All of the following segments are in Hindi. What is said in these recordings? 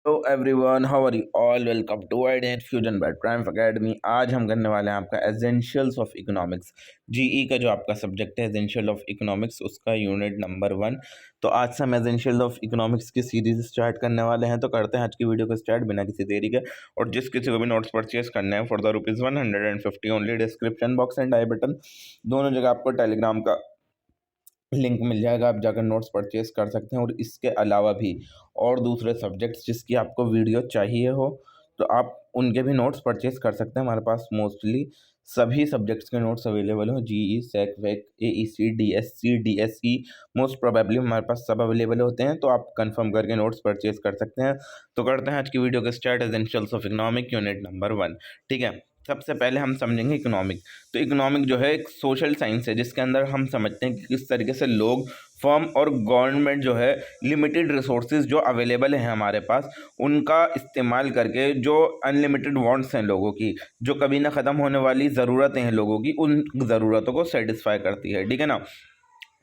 Hello everyone, how are you all. Welcome to ident fusion by Triumph academy. आज हम करने वाले हैं आपका एसेंशियल्स ऑफ इकोनॉमिक्स, जीई का जो आपका सब्जेक्ट है एसेंशियल ऑफ इकोनॉमिक्स, उसका यूनिट नंबर 1। तो आज से हम एसेंशियल ऑफ इकोनॉमिक्स की सीरीज स्टार्ट करने वाले हैं। तो करते हैं आज की वीडियो को स्टार्ट बिना किसी देरी के। और जिस किसी को भी नोट्स परचेज करने हैं for the ₹150 only, description box and I button दोनों जगह आपको टेलीग्राम का लिंक मिल जाएगा। आप जाकर नोट्स परचेज कर सकते हैं। और इसके अलावा भी और दूसरे सब्जेक्ट्स जिसकी आपको वीडियो चाहिए हो तो आप उनके भी नोट्स परचेज कर सकते हैं। हमारे पास मोस्टली सभी सब्जेक्ट्स के नोट्स अवेलेबल हो, GE, SEC, VAC, AEC, DSC, DSE, most probably हमारे पास सब अवेलेबल होते हैं। तो आप कंफर्म करके नोट्स परचेज कर सकते हैं। तो करते हैं आज की वीडियो के start. Essentials of economic unit number 1। ठीक है, सबसे पहले हम समझेंगे इकोनॉमिक। तो इकोनॉमिक जो है एक सोशल साइंस है जिसके अंदर हम समझते हैं कि किस तरीके से लोग, फर्म और गवर्नमेंट जो है लिमिटेड रिसोर्सेज जो अवेलेबल हैं हमारे पास, उनका इस्तेमाल करके जो अनलिमिटेड वांट्स हैं लोगों की, जो कभी ना ख़त्म होने वाली ज़रूरतें हैं लोगों की, उन ज़रूरतों को सेटिस्फाई करती है। ठीक है ना।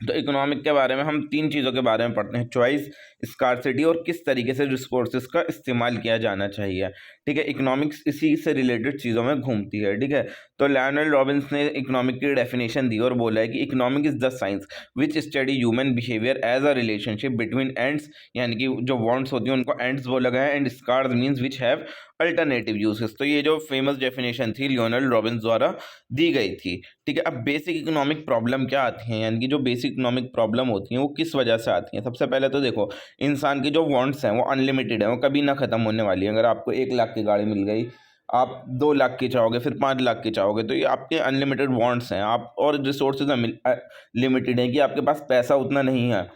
तो इकोनॉमिक के बारे में हम 3 चीज़ों के बारे में पढ़ते हैं: चॉइस, स्कार्सिटी और किस तरीके से रिसोर्सेज का इस्तेमाल किया जाना चाहिए। ठीक है, इकोनॉमिक्स इसी से रिलेटेड चीज़ों में घूमती है। ठीक है, तो लियोनार्ड रॉबिन्स ने इकोनॉमिक की डेफिनेशन दी और बोला है कि economic is the science which study human behaviour as a relationship between ends, यानी कि जो वॉन्ट्स होती हैं उनको एंड्स बोला गया है, and scarce means which have alternative uses. तो ये जो फेमस डेफिनेशन थी लियोनार्ड रॉबिन्स द्वारा दी गई थी। ठीक है, अब बेसिक इकोनॉमिक प्रॉब्लम क्या आती हैं, यानी कि जो बेसिक इकोनॉमिक प्रॉब्लम होती हैं वो किस वजह से आती हैं। सबसे पहले तो देखो, इंसान की जो वांट्स हैं वो अनलिमिटेड है, वो कभी ना ख़त्म होने वाली है। अगर आपको 1 लाख की गाड़ी मिल गई, आप 2 लाख की चाहोगे, फिर 5 लाख की चाहोगे, तो ये आपके अनलिमिटेड वांट्स हैं। आप और रिसोर्सेज लिमिटेड हैं कि आपके पास पैसा उतना नहीं है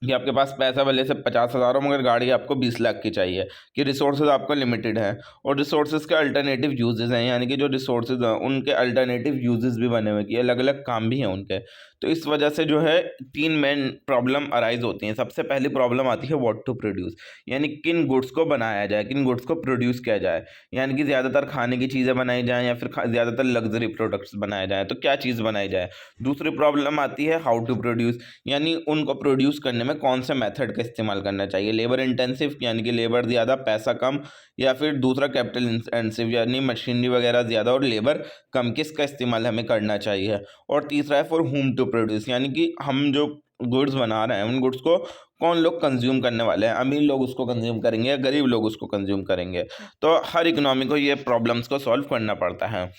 कि आपके पास पैसा भले से 50,000 हो मगर गाड़ी आपको 20 लाख की चाहिए, कि रिसोर्सेज आपका लिमिटेड है। और रिसोर्सेज के अल्टरनेटिव यूजेस हैं, यानी कि जो रिसोर्सेज हैं उनके अल्टरनेटिव यूजेस भी बने हुए कि अलग अलग काम भी हैं उनके। तो इस वजह से जो है 3 मेन प्रॉब्लम अराइज होती हैं। सबसे पहली प्रॉब्लम आती है व्हाट टू प्रोड्यूस, यानी किन गुड्स को बनाया जाए, किन गुड्स को प्रोड्यूस किया जाए, यानी कि ज़्यादातर खाने की चीज़ें बनाई जाएँ या फिर ज़्यादातर लग्जरी प्रोडक्ट्स बनाए जाएँ, तो क्या चीज़ बनाई जाए। दूसरी प्रॉब्लम आती है हाउ टू प्रोड्यूस, यानी उनको प्रोड्यूस करने में कौन से मेथड का इस्तेमाल करना चाहिए। लेबर इंटेंसिव, यानी कि लेबर ज़्यादा पैसा कम, या फिर दूसरा कैपिटल इंटेंसिव यानी मशीनरी वगैरह ज़्यादा और लेबर कम, किसका इस्तेमाल हमें करना चाहिए। और तीसरा है फॉर होम टू प्रोड्यूस, यानी कि हम जो गुड्स बना रहे हैं उन गुड्स को कौन लोग कंज्यूम करने वाले हैं, अमीर लोग उसको कंज्यूम करेंगे या गरीब लोग उसको कंज्यूम करेंगे। तो हर इकोनॉमी को ये प्रॉब्लम्स को सॉल्व करना पड़ता है।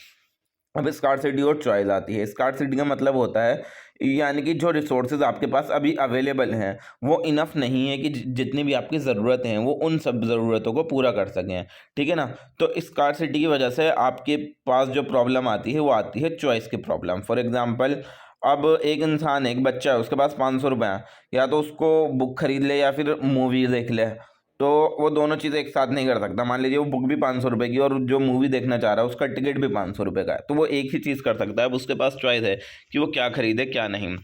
अब स्कार्सिटी और चॉइस आती है। स्कार्सिटी का मतलब होता है यानी कि जो रिसोर्सेज आपके पास अभी अवेलेबल हैं वो इनफ नहीं है कि जितनी भी आपकी ज़रूरतें हैं वो उन सब ज़रूरतों को पूरा कर सकें। ठीक है ना। तो स्कार्सिटी की वजह से आपके पास जो प्रॉब्लम आती है वो आती है चॉइस की प्रॉब्लम। फॉर एग्जांपल, अब एक इंसान है, एक बच्चा है, उसके पास 500 रुपये हैं, या तो उसको बुक खरीद ले या फिर मूवी देख ले। तो वो दोनों चीज़ें एक साथ नहीं कर सकता। मान लीजिए वो बुक भी 500 रुपये की और जो मूवी देखना चाह रहा है उसका टिकट भी 500 रुपये का है, तो वो एक ही चीज़ कर सकता है। अब उसके पास चॉइस है कि वो क्या खरीदे क्या नहीं।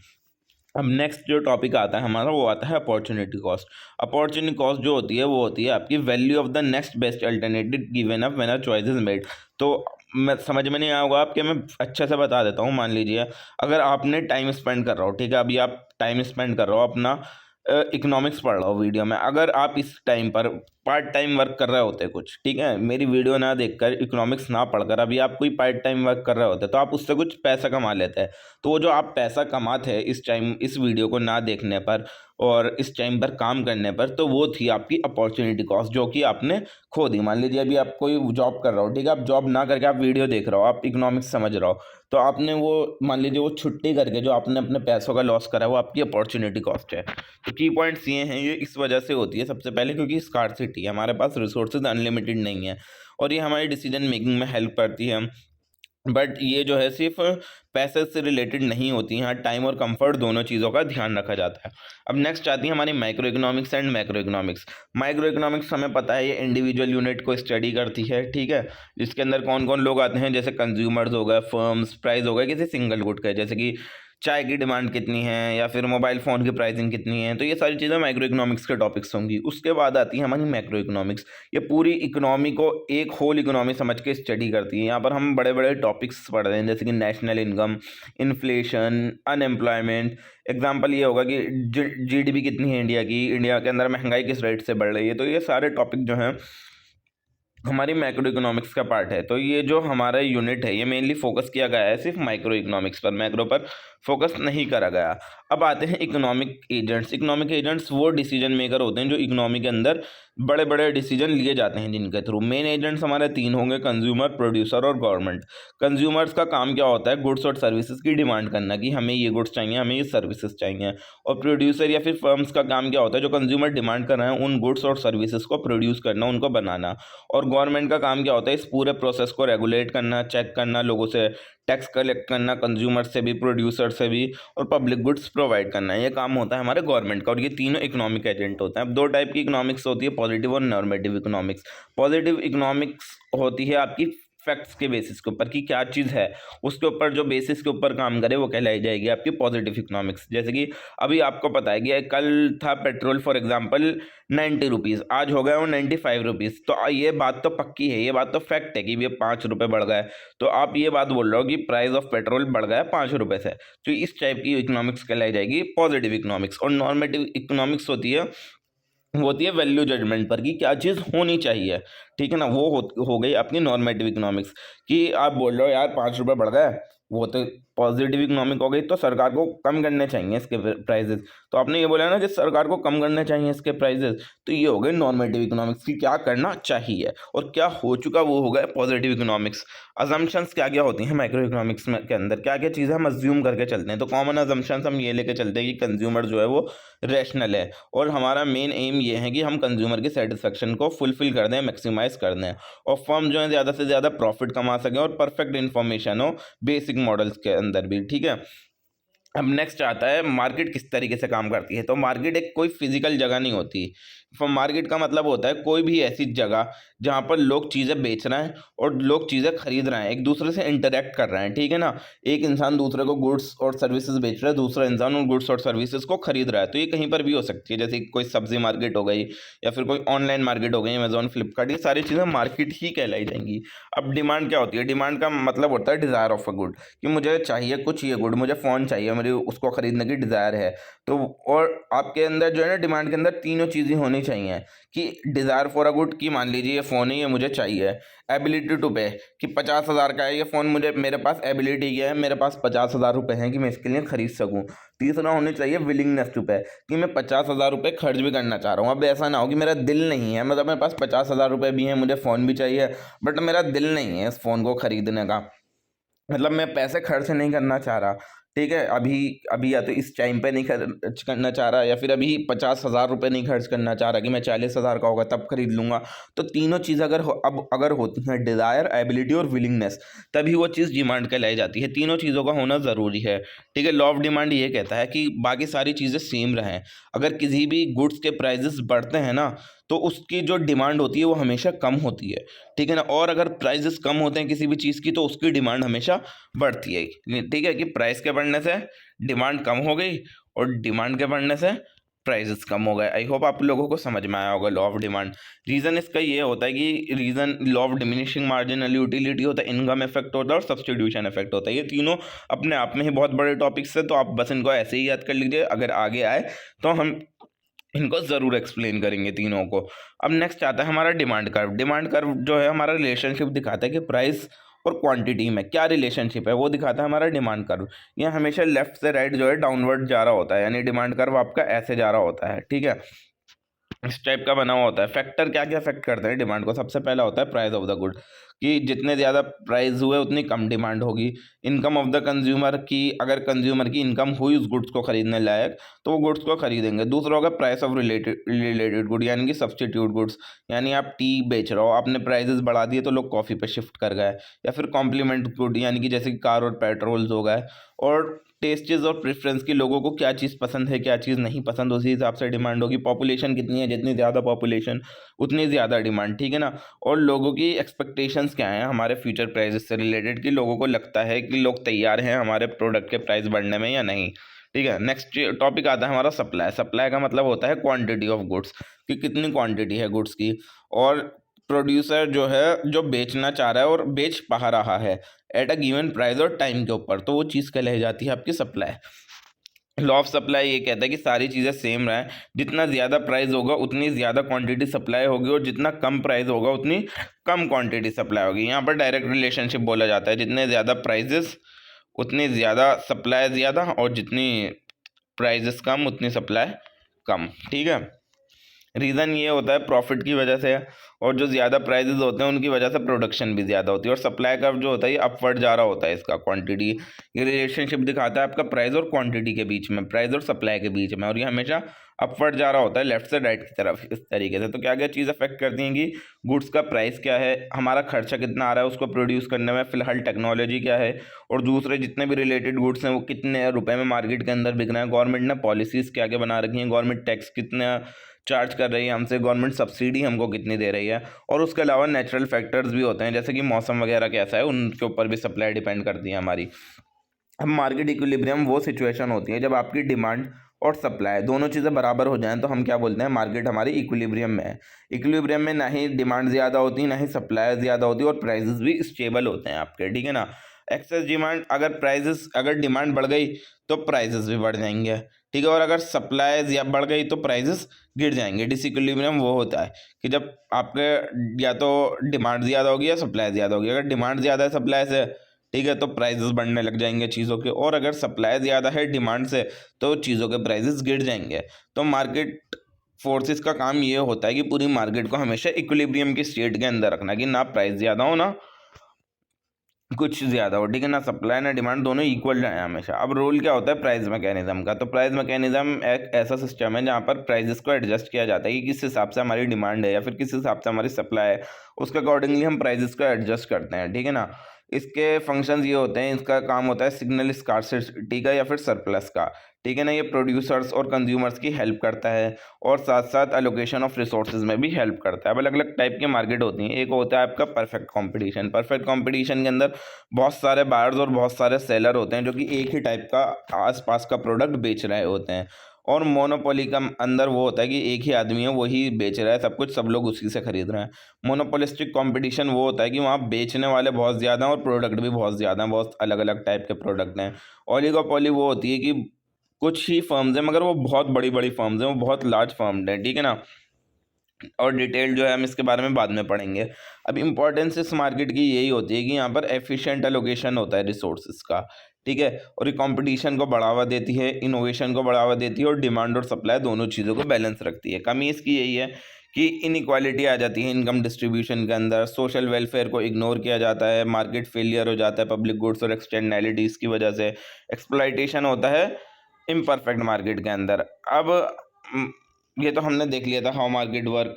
अब नेक्स्ट जो टॉपिक आता है हमारा वो आता है अपॉर्चुनिटी कॉस्ट। अपॉर्चुनिटी कॉस्ट जो होती है वो होती है आपकी value of the next best alternative given up when a choice is made. तो मैं समझ में नहीं आया होगा आपके, मैं अच्छे से बता देता हूँ। मान लीजिए अगर आपने टाइम स्पेंड कर रहा हो, ठीक है, अभी आप टाइम स्पेंड कर रहे हो अपना, इकोनॉमिक्स पढ़ रहा हो वीडियो में, अगर आप इस टाइम पर पार्ट टाइम वर्क कर रहे होते कुछ, ठीक है, मेरी वीडियो ना देखकर इकोनॉमिक्स ना पढ़कर अभी आप कोई पार्ट टाइम वर्क कर रहे होते तो आप उससे कुछ पैसा कमा लेते हैं। तो वो जो आप पैसा कमाते हैं इस टाइम इस वीडियो को ना देखने पर और इस टाइम पर काम करने पर, तो वो थी आपकी अपॉर्चुनिटी कॉस्ट जो कि आपने खो दी। मान लीजिए अभी आप कोई जॉब कर रहे हो, ठीक है, आप जॉब ना करके आप वीडियो देख रहे हो, आप इकोनॉमिक्स समझ रहे हो, तो आपने वो मान लीजिए वो छुट्टी करके जो आपने अपने पैसों का लॉस करा है वो आपकी अपॉर्चुनिटी कॉस्ट है। तो की पॉइंट्स ये हैं, ये इस वजह से होती है सबसे पहले क्योंकि स्कार्सिटी है, हमारे पास रिसोर्सेज अनलिमिटेड नहीं है और ये हमारी डिसीजन मेकिंग में हेल्प करती है। बट ये जो है सिर्फ पैसे से रिलेटेड नहीं होती हैं, यहाँ टाइम और कंफर्ट दोनों चीज़ों का ध्यान रखा जाता है। अब नेक्स्ट आती है हमारी micro economics and macro economics. Micro economics हमें पता है ये इंडिविजुअल यूनिट को स्टडी करती है, ठीक है, जिसके अंदर कौन कौन लोग आते हैं, जैसे कंज्यूमर्स हो गए, फर्म्स, प्राइस हो गए किसी सिंगल गुड का, जैसे कि चाय की डिमांड कितनी है, या फिर मोबाइल फ़ोन की प्राइसिंग कितनी है। तो ये सारी चीज़ें माइक्रो इकोनॉमिक्स के टॉपिक्स होंगी। उसके बाद आती है हमारी मैक्रो इकोनॉमिक्स। ये पूरी इकोनॉमी को एक होल इकोनॉमी समझ के स्टडी करती है। यहाँ पर हम बड़े-बड़े टॉपिक्स पढ़ रहे हैं, जैसे कि national income, inflation, unemployment. Example ये होगा कि जीडीपी कितनी है इंडिया की, इंडिया के अंदर महँगाई किस रेट से बढ़ रही है। तो ये सारे टॉपिक जो हैं हमारी मैक्रो इकोनॉमिक्स का पार्ट है। तो ये जो हमारा यूनिट है, ये मेनली फोकस किया गया है सिर्फ माइक्रो इकोनॉमिक्स पर, मैक्रो पर फोकस नहीं करा गया। अब आते हैं इकोनॉमिक एजेंट्स। इकोनॉमिक एजेंट्स वो डिसीजन मेकर होते हैं जो इकोनॉमी के अंदर बड़े बड़े डिसीजन लिए जाते हैं जिनके थ्रू। मेन एजेंट्स हमारे तीन होंगे: कंज्यूमर, प्रोड्यूसर और गवर्नमेंट। कंज्यूमर्स का काम क्या होता है? गुड्स और सर्विसेज की डिमांड करना, कि हमें ये गुड्स चाहिए, हमें ये सर्विसेज चाहिए। और प्रोड्यूसर या फिर फर्म्स का काम क्या होता है? जो कंज्यूमर डिमांड कर रहे हैं उन गुड्स और सर्विसेज को प्रोड्यूस करना, उनको बनाना। और गवर्नमेंट का काम क्या होता है? इस पूरे प्रोसेस को रेगुलेट करना, चेक करना, लोगों से टैक्स कलेक्ट करना, कंज्यूमर से भी, प्रोड्यूसर से भी, और पब्लिक गुड्स प्रोवाइड करना। ये काम होता है हमारे गवर्नमेंट का। और ये तीनों इकोनॉमिक एजेंट होते हैं। अब दो टाइप की इकोनॉमिक्स होती है, पॉजिटिव और नॉर्मेटिव इकोनॉमिक्स। पॉजिटिव इकोनॉमिक्स होती है आपकी फैक्ट्स के बेसिस के ऊपर, कि क्या चीज़ है उसके ऊपर जो बेसिस के ऊपर काम करे वो कहलाई जाएगी आपकी पॉजिटिव इकोनॉमिक्स। जैसे कि अभी आपको पता है कि कल था पेट्रोल फॉर एग्जांपल 90 रुपीज़, आज हो गया वो 95 रुपीज़। तो ये बात तो पक्की है, ये बात तो फैक्ट है कि ये 5 रुपये बढ़ गए। तो आप ये बात बोल रहे हो कि प्राइस ऑफ पेट्रोल बढ़ गया 5 रुपये से। तो इस टाइप की इकोनॉमिक्स कहलाई जाएगी पॉजिटिव इकोनॉमिक्स। और नॉर्मेटिव इकोनॉमिक्स होती है वैल्यू जजमेंट पर, कि क्या चीज़ होनी चाहिए। ठीक है ना, वो हो गई अपनी नॉर्मेटिव इकोनॉमिक्स। कि आप बोल रहे हो यार 5 रुपये बढ़ गए, वो तो पॉजिटिव इकोनॉमिक हो गई, तो सरकार को कम करने चाहिए इसके प्राइजेस। तो आपने ये बोला ना कि सरकार को कम करने चाहिए इसके प्राइजेस, तो ये हो गए नॉर्मेटिव इकोनॉमिक्स की क्या करना चाहिए। और क्या हो चुका वो हो गया पॉजिटिव इकोनॉमिक्स। अजम्पशंस क्या क्या होती हैं माइक्रो इकोनॉमिक्स में के अंदर, क्या क्या चीज़ें हम अज्यूम करके चलते हैं। तो कॉमन अजम्पशंस हम ये लेके चलते हैं कि कंज्यूमर जो है वो रैशनल है, और हमारा मेन एम ये है कि हम कंज्यूमर की सेटिस्फेक्शन को फुलफिल कर दें, मैक्सिमाइज कर दें, और फर्म जो है ज़्यादा से ज़्यादा प्रॉफिट कमा सकें, और परफेक्ट इन्फॉर्मेशन हो बेसिक मॉडल्स के अंदर भी। ठीक है, अब नेक्स्ट आता है मार्केट किस तरीके से काम करती है। तो मार्केट एक कोई फिजिकल जगह नहीं होती। मार्केट का मतलब होता है कोई भी ऐसी जगह जहाँ पर लोग चीज़ें बेच रहे हैं और लोग चीज़ें खरीद रहे हैं, एक दूसरे से इंटरेक्ट कर रहे हैं। ठीक है ना, एक इंसान दूसरे को गुड्स और सर्विसेज बेच रहा है, दूसरा इंसान उन गुड्स और सर्विसेज को खरीद रहा है। तो ये कहीं पर भी हो सकती है, जैसे कोई सब्जी मार्केट हो गई, या फिर कोई ऑनलाइन मार्केट हो गई, अमेजोन, फ्लिपकार्ट, ये सारी चीज़ें मार्केट ही कहलाई जाएंगी। अब डिमांड क्या होती है? डिमांड का मतलब होता है डिज़ायर ऑफ अ गुड, कि मुझे चाहिए कुछ ये गुड, मुझे फ़ोन चाहिए, मेरी उसको खरीदने की डिज़ायर है। तो और आपके अंदर जो है ना, डिमांड के अंदर तीनों चीज़ें होनी चाहिए, कि डिज़ायर फॉर अ गुड, की मान लीजिए ये फ़ोन है, ये मुझे चाहिए। एबिलिटी टू पे, कि 50,000 का है ये फ़ोन, मुझे, मेरे पास एबिलिटी ये है, मेरे पास 50,000 रुपये हैं कि मैं इसके लिए ख़रीद सकूँ। तीसरा होनी चाहिए विलिंगनेस टू पे, कि मैं 50,000 रुपये खर्च भी करना चाह रहा हूँ। अब ऐसा ना हो कि मेरा दिल नहीं है, मतलब मेरे पास 50,000 रुपये भी हैं, मुझे फ़ोन भी चाहिए, बट मेरा दिल नहीं है इस फ़ोन को ख़रीदने का, मतलब मैं पैसे खर्च नहीं करना चाह रहा। ठीक है, अभी अभी या तो इस टाइम पे नहीं खर्च करना चाह रहा, या फिर अभी 50,000 रुपये नहीं खर्च करना चाह रहा, कि मैं 40,000 का होगा तब खरीद लूँगा। तो तीनों चीज़ अगर होती हैं, डिज़ायर, एबिलिटी और विलिंगनेस, तभी वो चीज़ डिमांड कहलाई जाती है। तीनों चीज़ों का होना ज़रूरी है। ठीक है, लॉ ऑफ डिमांड ये कहता है कि बाकी सारी चीज़ें सेम रहें। अगर किसी भी गुड्स के प्राइजेस बढ़ते हैं ना, तो उसकी जो डिमांड होती है वो हमेशा कम होती है। ठीक है ना, और अगर प्राइजेस कम होते हैं किसी भी चीज़ की, तो उसकी डिमांड हमेशा बढ़ती है। ठीक है, कि प्राइस के बढ़ने से डिमांड कम हो गई, और डिमांड के बढ़ने से प्राइजेस कम हो गए। आई होप आप लोगों को समझ में आया होगा लॉ ऑफ डिमांड। रीज़न इसका ये होता है कि reason law of diminishing marginal utility होता है, इनकम इफेक्ट होता है, और सब्सटीट्यूशन इफेक्ट होता है। ये तीनों अपने आप में ही बहुत बड़े टॉपिक्स है, तो आप बस इनको ऐसे ही याद कर लीजिए। अगर आगे आए तो हम इनको ज़रूर एक्सप्लेन करेंगे तीनों को। अब नेक्स्ट आता है हमारा डिमांड कर्व। डिमांड कर्व जो है हमारा रिलेशनशिप दिखाता है कि प्राइस और क्वांटिटी में क्या रिलेशनशिप है, वो दिखाता है हमारा डिमांड कर्व। ये हमेशा लेफ्ट से राइट जो है डाउनवर्ड जा रहा होता है, यानी डिमांड कर्व आपका ऐसे जा रहा होता है। ठीक है, इस टाइप का बना हुआ होता है। फैक्टर क्या क्या अफेक्ट करते हैं डिमांड को? सबसे पहला होता है प्राइस ऑफ द गुड, कि जितने ज़्यादा प्राइस हुए उतनी कम डिमांड होगी। इनकम ऑफ द कंज्यूमर, की अगर कंज्यूमर की इनकम हुई उस गुड्स को खरीदने लायक, तो वो गुड्स को खरीदेंगे। दूसरा होगा प्राइस ऑफ रिलेटेड गुड, यानी कि सब्सटीट्यूट गुड्स, यानी आप टी बेच रहे हो, आपने प्राइजेस बढ़ा दिए तो लोग कॉफ़ी पे शिफ्ट कर गए। या फिर कॉम्प्लीमेंट गुड, यानी कि जैसे कि कार और पेट्रोल्स हो गए, और टेस्टेज और प्रेफरेंस की लोगों को क्या चीज़ पसंद है क्या चीज़ नहीं पसंद, उसी हिसाब से डिमांड होगी। पॉपुलेशन कितनी है, जितनी ज़्यादा पॉपुलेशन उतनी ज़्यादा डिमांड, ठीक है ना। और लोगों की एक्सपेक्टेशंस क्या हैं हमारे फ्यूचर प्राइजेस से रिलेटेड, कि लोगों को लगता है कि लोग तैयार हैं हमारे प्रोडक्ट के प्राइस बढ़ने में या नहीं, ठीक है। नेक्स्ट टॉपिक आता है हमारा सप्लाई। सप्लाई का मतलब होता है क्वांटिटी ऑफ गुड्स, कि कितनी क्वांटिटी है गुड्स की, और प्रोड्यूसर जो है जो बेचना चाह रहा है और बेच पा रहा है एट अ गिवन प्राइस और टाइम के ऊपर, तो वो चीज़ कहलाई जाती है आपकी सप्लाई। लॉ ऑफ सप्लाई ये कहता है कि सारी चीज़ें सेम रहें, जितना ज़्यादा प्राइस होगा उतनी ज़्यादा क्वांटिटी सप्लाई होगी, और जितना कम प्राइस होगा उतनी कम क्वांटिटी सप्लाई होगी। यहाँ पर डायरेक्ट रिलेशनशिप बोला जाता है, जितने ज़्यादा प्राइजेस उतनी ज़्यादा सप्लाई ज़्यादा, और जितनी प्राइजेस कम उतनी सप्लाई कम, ठीक है। रीज़न ये होता है प्रॉफिट की वजह से, और जो ज़्यादा प्राइजेस होते हैं उनकी वजह से प्रोडक्शन भी ज़्यादा होती है, और सप्लाई कर्व जो होता है ये अपवर्ड जा रहा होता है इसका क्वांटिटी। ये रिलेशनशिप दिखाता है आपका प्राइस और क्वांटिटी के बीच में, प्राइस और सप्लाई के बीच में, और ये हमेशा अपवर्ड जा रहा होता है लेफ्ट से राइट की तरफ इस तरीके से। तो क्या क्या चीज़ अफेक्ट करती हैं कि गुड्स का प्राइस क्या है, हमारा खर्चा कितना आ रहा है उसको प्रोड्यूस करने में, फिलहाल टेक्नोलॉजी क्या है, और दूसरे जितने भी रिलेटेड गुड्स हैं वो कितने रुपए में मार्केट के अंदर बिक रहे हैं, गवर्नमेंट ने पॉलिसीज़ क्या क्या बना रखी हैं, गवर्नमेंट टैक्स कितना चार्ज कर रही है हमसे, गवर्नमेंट सब्सिडी हमको कितनी दे रही है। और उसके अलावा नेचुरल फैक्टर्स भी होते हैं, जैसे कि मौसम वगैरह कैसा है, उनके ऊपर भी सप्लाई डिपेंड करती है हमारी। अब मार्केट इक्विलिब्रियम वो सिचुएशन होती है जब आपकी डिमांड और सप्लाई दोनों चीज़ें बराबर हो जाएं, तो हम क्या बोलते हैं, मार्केट हमारी इक्विलिब्रियम में है। इक्विलिब्रियम में ना ही डिमांड ज़्यादा होती, ना ही सप्लाई ज़्यादा होती, और प्राइजेस भी स्टेबल होते हैं आपके, ठीक है ना। एक्सेस डिमांड, अगर डिमांड बढ़ गई तो प्राइजेस भी बढ़ जाएंगे, ठीक है, और अगर सप्लाई बढ़ गई तो प्राइजेस गिर जाएंगे। डिसइक्विलिब्रियम वो होता है कि जब आपके या तो डिमांड ज़्यादा होगी या सप्लाई ज़्यादा होगी। अगर डिमांड ज़्यादा है सप्लाई से, ठीक है, तो प्राइजेस बढ़ने लग जाएंगे चीज़ों के, और अगर सप्लाई ज़्यादा है डिमांड से तो चीज़ों के प्राइजेस गिर जाएंगे। तो मार्केट फोर्सेस का काम ये होता है कि पूरी मार्केट को हमेशा इक्विलिब्रियम की स्टेट के अंदर रखना, कि ना प्राइस ज़्यादा हो ना कुछ ज़्यादा हो, ठीक है ना। सप्लाई ना डिमांड दोनों इक्वल रहें हमेशा। अब रोल क्या होता है प्राइस मैकेनिज्म का, तो प्राइस मैकेनिज्म एक ऐसा सिस्टम है जहाँ पर प्राइजेस को एडजस्ट किया जाता है कि किस हिसाब से हमारी डिमांड है या फिर किस हिसाब से हमारी सप्लाई है, उसके अकॉर्डिंगली हम प्राइजेस को एडजस्ट करते हैं, ठीक है ना। इसके फंक्शंस ये होते हैं, इसका काम होता है सिग्नल स्कार्सिटी का या फिर सरप्लस का, ठीक है ना। ये प्रोड्यूसर्स और कंज्यूमर्स की हेल्प करता है, और साथ साथ एलोकेशन ऑफ रिसोर्सेज में भी हेल्प करता है। अब अलग अलग टाइप के मार्केट होती हैं। एक होता है आपका परफेक्ट कंपटीशन। परफेक्ट कंपटीशन के अंदर बहुत सारे बायर्स और बहुत सारे सेलर होते हैं जो कि एक ही टाइप का आसपास का प्रोडक्ट बेच रहे होते हैं। और मोनोपोली का अंदर वो होता है कि एक ही आदमी है, वही बेच रहा है सब कुछ, सब लोग उसी से खरीद रहे हैं। मोनोपोलिस्टिक कंपटीशन वो होता है कि वहाँ बेचने वाले बहुत ज़्यादा हैं और प्रोडक्ट भी बहुत ज़्यादा हैं, बहुत अलग अलग टाइप के प्रोडक्ट हैं। ओलिगोपोली वो होती है कि कुछ ही फर्म्स हैं मगर वो बहुत बड़ी बड़ी फर्म्स हैं, वो बहुत लार्ज फर्म्स हैं, ठीक है ना। और डिटेल जो है हम इसके बारे में बाद में पढ़ेंगे। अब इम्पोर्टेंस इस मार्केट की यही होती है कि यहाँ पर एफिशिएंट एलोकेशन होता है रिसोर्सेज का, ठीक है, और ये कंपटीशन को बढ़ावा देती है, इनोवेशन को बढ़ावा देती है, और डिमांड और सप्लाई दोनों चीज़ों को बैलेंस रखती है। कमी इसकी यही है कि इनइक्वालिटी आ जाती है इनकम डिस्ट्रीब्यूशन के अंदर, सोशल वेलफेयर को इग्नोर किया जाता है, मार्केट फेलियर हो जाता है पब्लिक गुड्स और एक्सटर्नैलिटीज़ की वजह से, एक्सप्लॉइटेशन होता है इम्परफेक्ट मार्केट के अंदर। अब म, ये तो हमने देख लिया था हाउ मार्केट वर्क।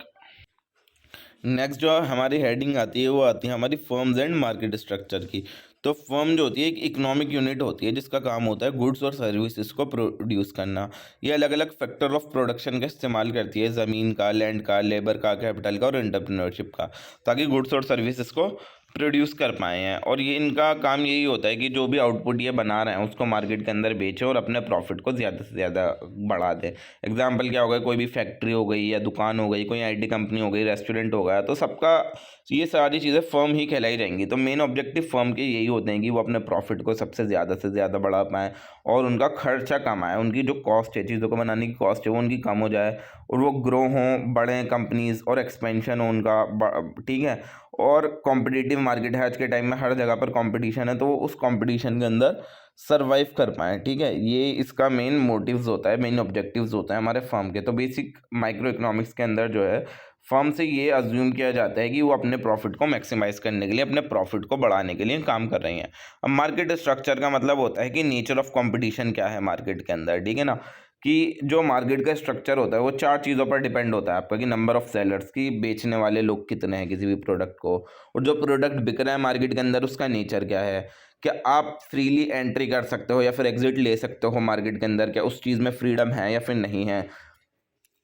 नेक्स्ट जो हमारी हेडिंग आती है वो आती है हमारी फर्म्स एंड मार्केट स्ट्रक्चर की। तो फर्म जो होती है एक इकोनॉमिक यूनिट होती है जिसका काम होता है गुड्स और सर्विसेज को प्रोड्यूस करना। ये अलग अलग फैक्टर ऑफ प्रोडक्शन का इस्तेमाल करती है, ज़मीन का, लैंड का, लेबर का, कैपिटल का और एंटरप्रेन्योरशिप का, ताकि गुड्स और सर्विसेज को प्रोड्यूस कर पाए हैं। और ये इनका काम यही होता है कि जो भी आउटपुट ये बना रहे हैं उसको मार्केट के अंदर बेचें और अपने प्रॉफिट को ज़्यादा से ज़्यादा बढ़ा दें। एग्जाम्पल क्या हो गया, कोई भी फैक्ट्री हो गई या दुकान हो गई, कोई आईटी कंपनी हो गई, रेस्टोरेंट हो गया, तो सबका ये सारी चीज़ें फर्म ही कहलाई जाएंगी। तो मेन ऑब्जेक्टिव फर्म के यही होते हैं कि वो अपने प्रॉफिट को सबसे ज़्यादा बढ़ा पाएँ और उनका खर्चा कम आए, उनकी जो कॉस्ट है, चीज़ों को बनाने की कॉस्ट है, वो उनकी कम हो जाए और वो ग्रो हों, बढ़ें कंपनीज़ और एक्सपेंशन हो उनका, ठीक है। और कॉम्पिटिटिव मार्केट है आज के टाइम में, हर जगह पर कंपटीशन है, तो वो उस कंपटीशन के अंदर सर्वाइव कर पाएँ, ठीक है। ये इसका मेन मोटिव्स होता है, मेन ऑब्जेक्टिव्स होता है हमारे फर्म के। तो बेसिक माइक्रो इकोनॉमिक्स के अंदर जो है फर्म से ये अज्यूम किया जाता है कि वो अपने प्रॉफिट को मैक्सिमाइज करने के लिए, अपने प्रॉफिट को बढ़ाने के लिए काम कर रही हैं। अब मार्केट स्ट्रक्चर का मतलब होता है कि नेचर ऑफ कंपटीशन क्या है मार्केट के अंदर, ठीक है ना, कि जो मार्केट का स्ट्रक्चर होता है वो 4 चीज़ों पर डिपेंड होता है आपका, कि नंबर ऑफ़ सेलर्स, की बेचने वाले लोग कितने हैं किसी भी प्रोडक्ट को, और जो प्रोडक्ट बिक रहा है मार्केट के अंदर उसका नेचर क्या है, क्या आप फ्रीली एंट्री कर सकते हो या फिर एग्जिट ले सकते हो मार्केट के अंदर, क्या उस चीज़ में फ्रीडम है या फिर नहीं है,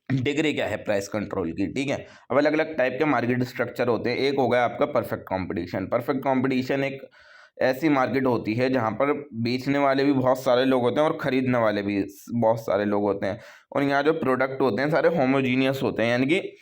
डिग्री क्या है प्राइस कंट्रोल की, ठीक है। अब अलग अलग टाइप के मार्केट स्ट्रक्चर होते हैं। एक हो गया आपका परफेक्ट कंपटीशन। परफेक्ट कंपटीशन एक ऐसी मार्केट होती है जहां पर बेचने वाले भी बहुत सारे लोग होते हैं और खरीदने वाले भी बहुत सारे लोग होते हैं, और यहाँ जो प्रोडक्ट होते हैं सारे होमोजीनियस होते हैं, यानी कि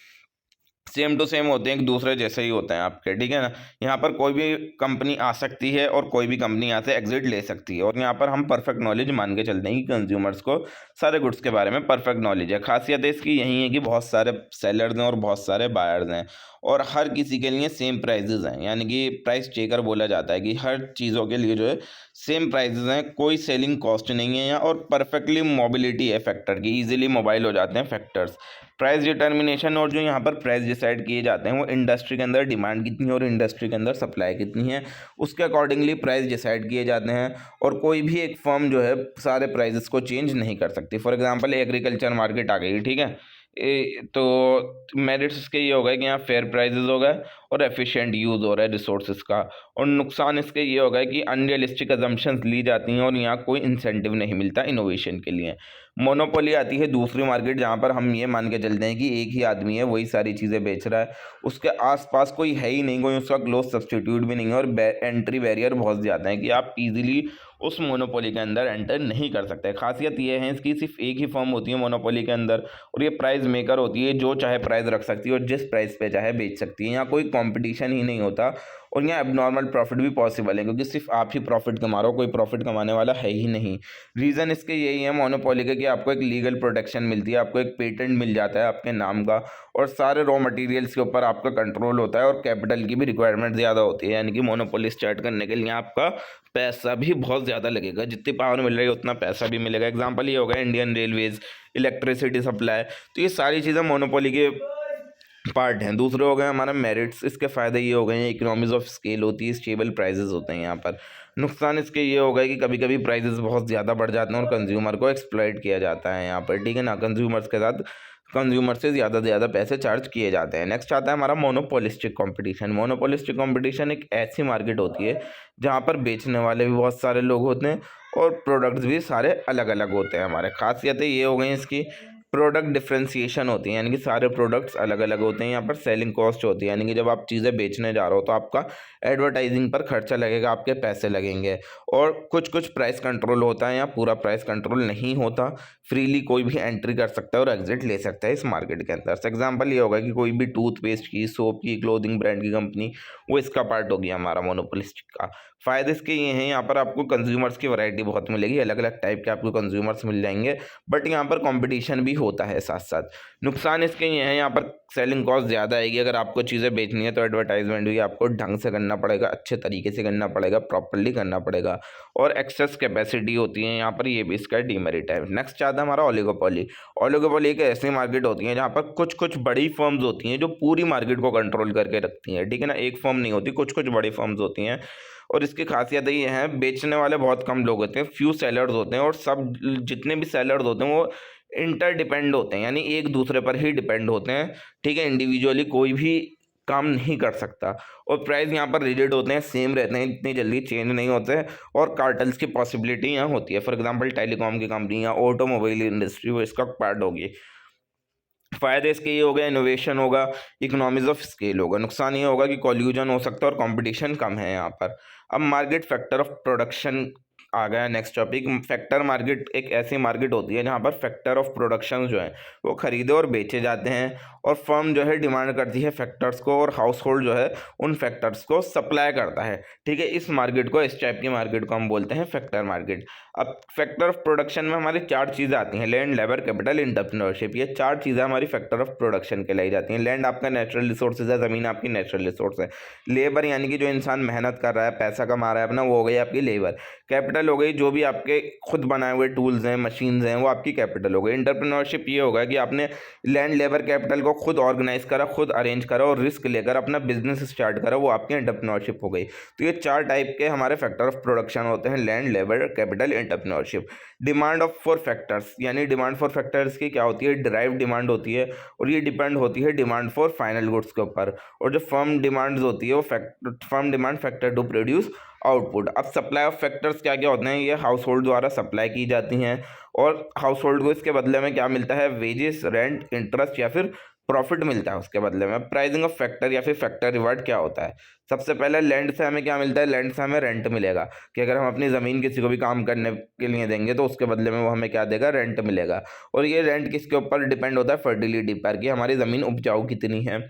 सेम टू सेम होते हैं, एक दूसरे जैसे ही होते हैं आपके, ठीक है ना। यहाँ पर कोई भी कंपनी आ सकती है और कोई भी कंपनी यहाँ से एग्जिट ले सकती है, और यहाँ पर हम परफेक्ट नॉलेज मान के चलते हैं कि कंज्यूमर्स को सारे गुड्स के बारे में परफेक्ट नॉलेज है। खासियत है इसकी यही है कि बहुत सारे सेलर्स हैं और बहुत सारे बायर्स हैं, और हर किसी के लिए सेम प्राइजेज हैं, यानी कि प्राइस चेकर बोला जाता है कि हर चीज़ों के लिए जो है सेम प्राइजेज हैं, कोई सेलिंग कॉस्ट नहीं है यहाँ, और परफेक्टली मोबिलिटी है फैक्टर की, ईजिली मोबाइल हो जाते हैं फैक्टर्स। प्राइस डिटर्मिनेशन, और जो यहाँ पर प्राइस डिसाइड किए जाते हैं वो इंडस्ट्री के अंदर डिमांड कितनी है और इंडस्ट्री के अंदर सप्लाई कितनी है, उसके अकॉर्डिंगली प्राइस डिसाइड किए जाते हैं, और कोई भी एक फर्म जो है सारे प्राइजेस को चेंज नहीं कर सकती। फॉर एग्जांपल एग्रीकल्चर मार्केट आ गई, ठीक है, तो मेरिट्स इसके ये हो गए कि यहाँ फेयर प्राइजेस हो गए और एफिशिएंट यूज़ हो रहा है रिसोर्सेज का, और नुकसान इसके ये हो गए कि अनरियलिस्टिक अजम्पशंस ली जाती हैं और यहाँ कोई इंसेंटिव नहीं मिलता इनोवेशन के लिए। मोनोपोली आती है दूसरी मार्केट, जहाँ पर हम ये मान के चलते हैं कि एक ही आदमी है, वही सारी चीज़ें बेच रहा है, उसके आसपास कोई है ही नहीं, कोई उसका क्लोज सब्स्टिट्यूट भी नहीं है, और एंट्री बैरियर बहुत ज़्यादा है कि आप इजीली उस मोनोपोली के अंदर एंटर नहीं कर सकते। खासियत ये है इसकी, सिर्फ एक ही फर्म होती है मोनोपोली के अंदर, और ये प्राइस मेकर होती है, जो चाहे प्राइस रख सकती है और जिस प्राइस पे चाहे बेच सकती है। यहाँ कोई कंपटीशन ही नहीं होता, और यहाँ एबनॉर्मल प्रॉफिट भी पॉसिबल है, क्योंकि सिर्फ आप ही प्रॉफिट कमा रहे हो, कोई प्रॉफिट कमाने वाला है ही नहीं। रीज़न इसके यही है मोनोपोली के, कि आपको एक लीगल प्रोटेक्शन मिलती है, आपको एक पेटेंट मिल जाता है आपके नाम का, और सारे रॉ मटेरियल्स के ऊपर आपका कंट्रोल होता है, और कैपिटल की भी रिक्वायरमेंट ज़्यादा होती है, यानी कि मोनोपोली स्टार्ट करने के लिए आपका पैसा भी बहुत ज़्यादा लगेगा, जितनी पावर मिल रही है उतना पैसा भी मिलेगा। एग्जाम्पल ये होगा इंडियन रेलवेज, इलेक्ट्रिसिटी सप्लाई, तो ये सारी चीज़ें मोनोपोली के पार्ट हैं। दूसरे हो गए हमारा मेरिट्स, इसके फ़ायदे ये हो गए हैं, इकोनॉमीज ऑफ स्केल होती है, स्टेबल प्राइजेस होते हैं यहाँ पर। नुकसान इसके ये हो गए कि कभी कभी प्राइजेस बहुत ज़्यादा बढ़ जाते हैं और कंज्यूमर को एक्सप्लॉइट किया जाता है यहाँ पर, ठीक है ना। कंज्यूमर्स के साथ कंज्यूमर से ज़्यादा पैसे चार्ज किए जाते हैं। नेक्स्ट आता है हमारा मोनोपोलिस्टिक कंपटीशन। मोनोपोलिस्टिक कंपटीशन एक ऐसी मार्केट होती है जहाँ पर बेचने वाले भी बहुत सारे लोग होते हैं और प्रोडक्ट्स भी सारे अलग अलग होते हैं। हमारे खासियतें ये हो गई इसकी, प्रोडक्ट डिफ्रेंसिएशन होती है, यानी कि सारे प्रोडक्ट्स अलग अलग होते हैं। यहाँ पर सेलिंग कॉस्ट होती है, यानी कि जब आप चीज़ें बेचने जा रहे हो तो आपका एडवर्टाइजिंग पर खर्चा लगेगा, आपके पैसे लगेंगे। और कुछ प्राइस कंट्रोल होता है, यहाँ पूरा प्राइस कंट्रोल नहीं होता, फ्रीली कोई भी एंट्री कर सकता है और एग्जिट ले सकता है इस मार्केट के अंदर। एग्जाम्पल ये होगा कि कोई भी टूथपेस्ट की, सोप की, क्लोथिंग ब्रांड की कंपनी, वो इसका पार्ट होगी हमारा मोनोपोलिस्टिक का। फ़ायदे इसके ये हैं, यहाँ पर आपको कंज्यूमर्स की वैरायटी बहुत मिलेगी, अलग अलग टाइप के आपको कंज्यूमर्स मिल जाएंगे, बट यहाँ पर कंपटीशन भी होता है साथ साथ। नुकसान इसके ये हैं, यहाँ पर सेलिंग कॉस्ट ज़्यादा आएगी। अगर आपको चीज़ें बेचनी है तो एडवर्टाइजमेंट भी आपको ढंग से करना पड़ेगा, अच्छे तरीके से करना पड़ेगा, प्रॉपरली करना पड़ेगा। और एक्सेस कैपेसिटी होती है यहाँ पर, ये भी इसका डीमेरिट है। नेक्स्ट आता है हमारा ओलिगोपोली। ओलिगोपोली एक ऐसी मार्केट होती है जहाँ पर कुछ बड़ी फर्म्स होती हैं जो पूरी मार्केट को कंट्रोल करके रखती हैं, ठीक है ना। एक फर्म नहीं होती, कुछ बड़ी फर्म्स होती हैं, और इसकी खासियत ये है, बेचने वाले बहुत कम लोग होते हैं, फ्यू सेलर्स होते हैं, और सब जितने भी सेलर्स होते हैं वो इंटर डिपेंड होते हैं, यानी एक दूसरे पर ही डिपेंड होते हैं, ठीक है। इंडिविजुअली कोई भी काम नहीं कर सकता, और प्राइस यहाँ पर रिजिड होते हैं, सेम रहते हैं, इतनी जल्दी चेंज नहीं होते हैं, और कार्टल्स की पॉसिबिलिटी यहाँ होती है। फॉर एग्जांपल टेलीकॉम की कंपनी या ऑटोमोबाइल इंडस्ट्री, वो इसका पार्ट होगी। फ़ायदे इसके ये हो गए, इनोवेशन होगा, इकोनॉमीज ऑफ स्केल होगा। नुकसान ये होगा कि कॉल्यूजन हो सकता है और कंपटीशन कम है यहाँ पर। अब मार्केट फैक्टर ऑफ प्रोडक्शन आ गया नेक्स्ट टॉपिक। फैक्टर मार्केट एक ऐसी मार्केट होती है जहाँ पर फैक्टर ऑफ प्रोडक्शन जो है वो खरीदे और बेचे जाते हैं, और फर्म जो है डिमांड करती है फैक्टर्स को, और हाउस होल्ड जो है उन फैक्टर्स को सप्लाई करता है, ठीक है। इस मार्केट को, इस टाइप की मार्केट को हम बोलते हैं फैक्टर मार्केट। अब फैक्टर ऑफ प्रोडक्शन में हमारी 4 चीज़ें आती हैं, लैंड, लेबर, कैपिटल, एंटरप्रेन्योरशिप। ये 4 चीज़ें हमारी फैक्टर ऑफ प्रोडक्शन कहलाई जाती हैं। लैंड आपका नेचुरल रिसोर्सेज है, ज़मीन आपकी नेचुरल रिसोर्स है। लेबर यानी कि जो इंसान मेहनत कर रहा है, पैसा कमा रहा है अपना, वो हो गई आपकी लेबर। कैपिटल कैपिटल हो गई, जो भी आपके खुद बनाए हुए टूल्स हैं, मशीन्स हैं, वो आपकी कैपिटल हो गई। एंटरप्रेन्योरशिप ये होगा कि आपने लैंड लेबर कैपिटल को खुद ऑर्गेनाइज करा, खुद अरेंज करा और रिस्क लेकर अपना बिजनेस स्टार्ट करा, वो आपकी एंटरप्रेन्योरशिप हो गई। तो ये 4 टाइप के हमारे फैक्टर ऑफ प्रोडक्शन होते हैं, land, labour, capital, entrepreneurship. Demand of for factors, यानी डिमांड फॉर फैक्टर्स की क्या होती है, डिराइव डिमांड होती है और ये डिपेंड होती है डिमांड फॉर फाइनल गुड्स के ऊपर। और जो फर्म डिमांड्स होती है वो firm demand factor to produce output. अब सप्लाई ऑफ फैक्टर्स क्या क्या होते हैं, ये हाउस होल्ड द्वारा सप्लाई की जाती हैं और हाउस होल्ड को इसके बदले में क्या मिलता है, वेजेस, रेंट, इंटरेस्ट या फिर प्रॉफिट मिलता है उसके बदले में। प्राइसिंग ऑफ फैक्टर या फिर फैक्टर रिवार्ड क्या होता है, सबसे पहले लैंड से हमें क्या मिलता है, लैंड से हमें रेंट मिलेगा कि अगर हम अपनी ज़मीन किसी को भी काम करने के लिए देंगे तो उसके बदले में वो हमें क्या देगा, रेंट मिलेगा। और ये रेंट किसके ऊपर डिपेंड होता है, फर्टिलिटी पर, कि हमारी ज़मीन उपजाऊ कितनी है।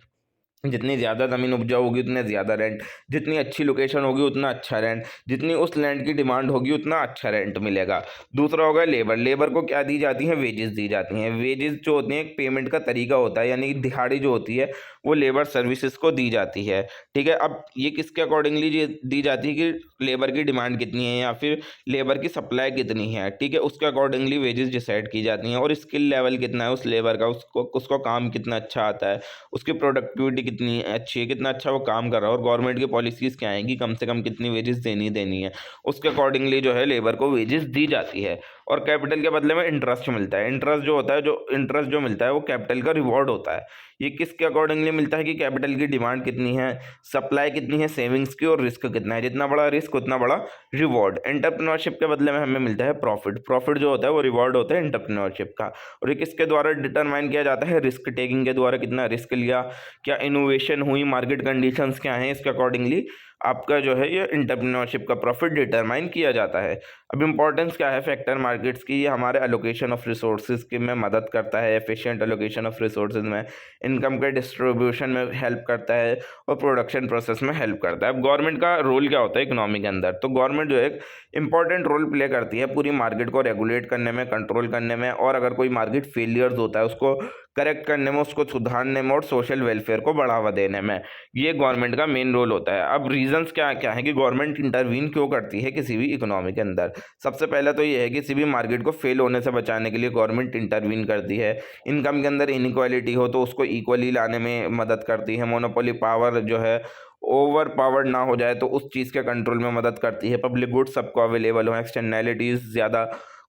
जितनी ज़्यादा ज़मीन उपजाऊ होगी उतने ज़्यादा रेंट, जितनी अच्छी लोकेशन होगी उतना अच्छा रेंट, जितनी उस लैंड की डिमांड होगी उतना अच्छा रेंट मिलेगा। दूसरा होगा लेबर। लेबर को क्या दी जाती है, वेजेस दी जाती हैं। वेजेस जो होती हैं एक पेमेंट का तरीका होता है, यानी दिहाड़ी जो होती है वो लेबर सर्विसेज को दी जाती है। ठीक है, अब ये किसके अकॉर्डिंगली दी जाती है कि लेबर की डिमांड कितनी है या फिर लेबर की सप्लाई कितनी है। ठीक है, उसके अकॉर्डिंगली वेजेस डिसाइड की जाती हैं। और स्किल लेवल कितना है उस लेबर का, उसको काम कितना अच्छा आता है, उसकी प्रोडक्टिविटी कितनी अच्छी है, कितना अच्छा वो काम कर रहा है और गवर्नमेंट की पॉलिसीज़ क्या हैं कि कम से कम कितनी वेजेस देनी है, उसके अकॉर्डिंगली जो है लेबर को वेजेस दी जाती है। और कैपिटल के बदले में इंटरेस्ट मिलता है। इंटरेस्ट जो होता है, जो इंटरेस्ट जो मिलता है वो कैपिटल का रिवॉर्ड होता है। ये किसके अकॉर्डिंगली मिलता है कि कैपिटल की डिमांड कितनी है, सप्लाई कितनी है सेविंग्स की और रिस्क कितना है, जितना बड़ा रिस्क उतना बड़ा रिवॉर्ड। एंटरप्रेन्योरशिप के बदले में हमें मिलता है प्रॉफिट। प्रॉफिट जो होता है वो रिवॉर्ड होता है एंटरप्रेन्योरशिप का। और ये किसके द्वारा डिटरमाइन किया जाता है, रिस्क टेकिंग के द्वारा, कितना रिस्क लिया, क्या इनोवेशन हुई, मार्केट कंडीशंस क्या हैं, इसके अकॉर्डिंगली आपका जो है ये एंटरप्रेन्योरशिप का प्रॉफिट डिटरमाइन किया जाता है। अब इंपॉर्टेंस क्या है फैक्टर मार्केट्स की, ये हमारे एलोकेशन ऑफ रिसोर्सेज की में मदद करता है, एफिशिएंट एलोकेशन ऑफ रिसोर्सेज में, इनकम के डिस्ट्रीब्यूशन में हेल्प करता है और प्रोडक्शन प्रोसेस में हेल्प करता है। अब गवर्नमेंट का रोल क्या होता है इकोनॉमी के अंदर, तो गवर्नमेंट जो है एक इंपॉर्टेंट रोल प्ले करती है पूरी मार्केट को रेगुलेट करने में, कंट्रोल करने में, और अगर कोई मार्केट फेलियर्स होता है उसको करेक्ट करने में, उसको सुधारने में और सोशल वेलफेयर को बढ़ावा देने में। ये गवर्नमेंट का मेन रोल होता है। अब रीजंस क्या क्या है कि गवर्नमेंट इंटरवीन क्यों करती है किसी भी इकोनॉमी के अंदर। सबसे पहले तो ये है कि किसी भी मार्केट को फेल होने से बचाने के लिए गवर्नमेंट इंटरवीन करती है। इनकम के अंदर इनइक्वालिटी हो तो उसको इक्वली लाने में मदद करती है। मोनोपोली पावर जो है ओवर पावर्ड ना हो जाए तो उस चीज़ के कंट्रोल में मदद करती है। पब्लिक गुड्स सबको अवेलेबल हो, एक्सटर्नैलिटीज़ ज़्यादा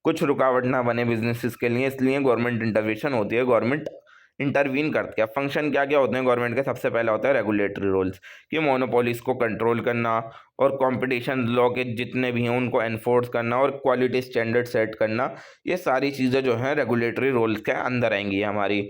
कुछ रुकावट ना बने बिजनेसेस के लिए, इसलिए गवर्नमेंट इंटरवेंशन होती है, गवर्नमेंट इंटरवीन करती है। फंक्शन क्या क्या होते हैं गवर्नमेंट के, सबसे पहला होता है रेगुलेटरी रोल्स, कि मोनोपोलीज को कंट्रोल करना और कंपटीशन लॉ के जितने भी हैं उनको एनफोर्स करना और क्वालिटी स्टैंडर्ड सेट करना। ये सारी चीज़ें जो हैं रेगुलेटरी रोल्स के अंदर आएंगी हमारी।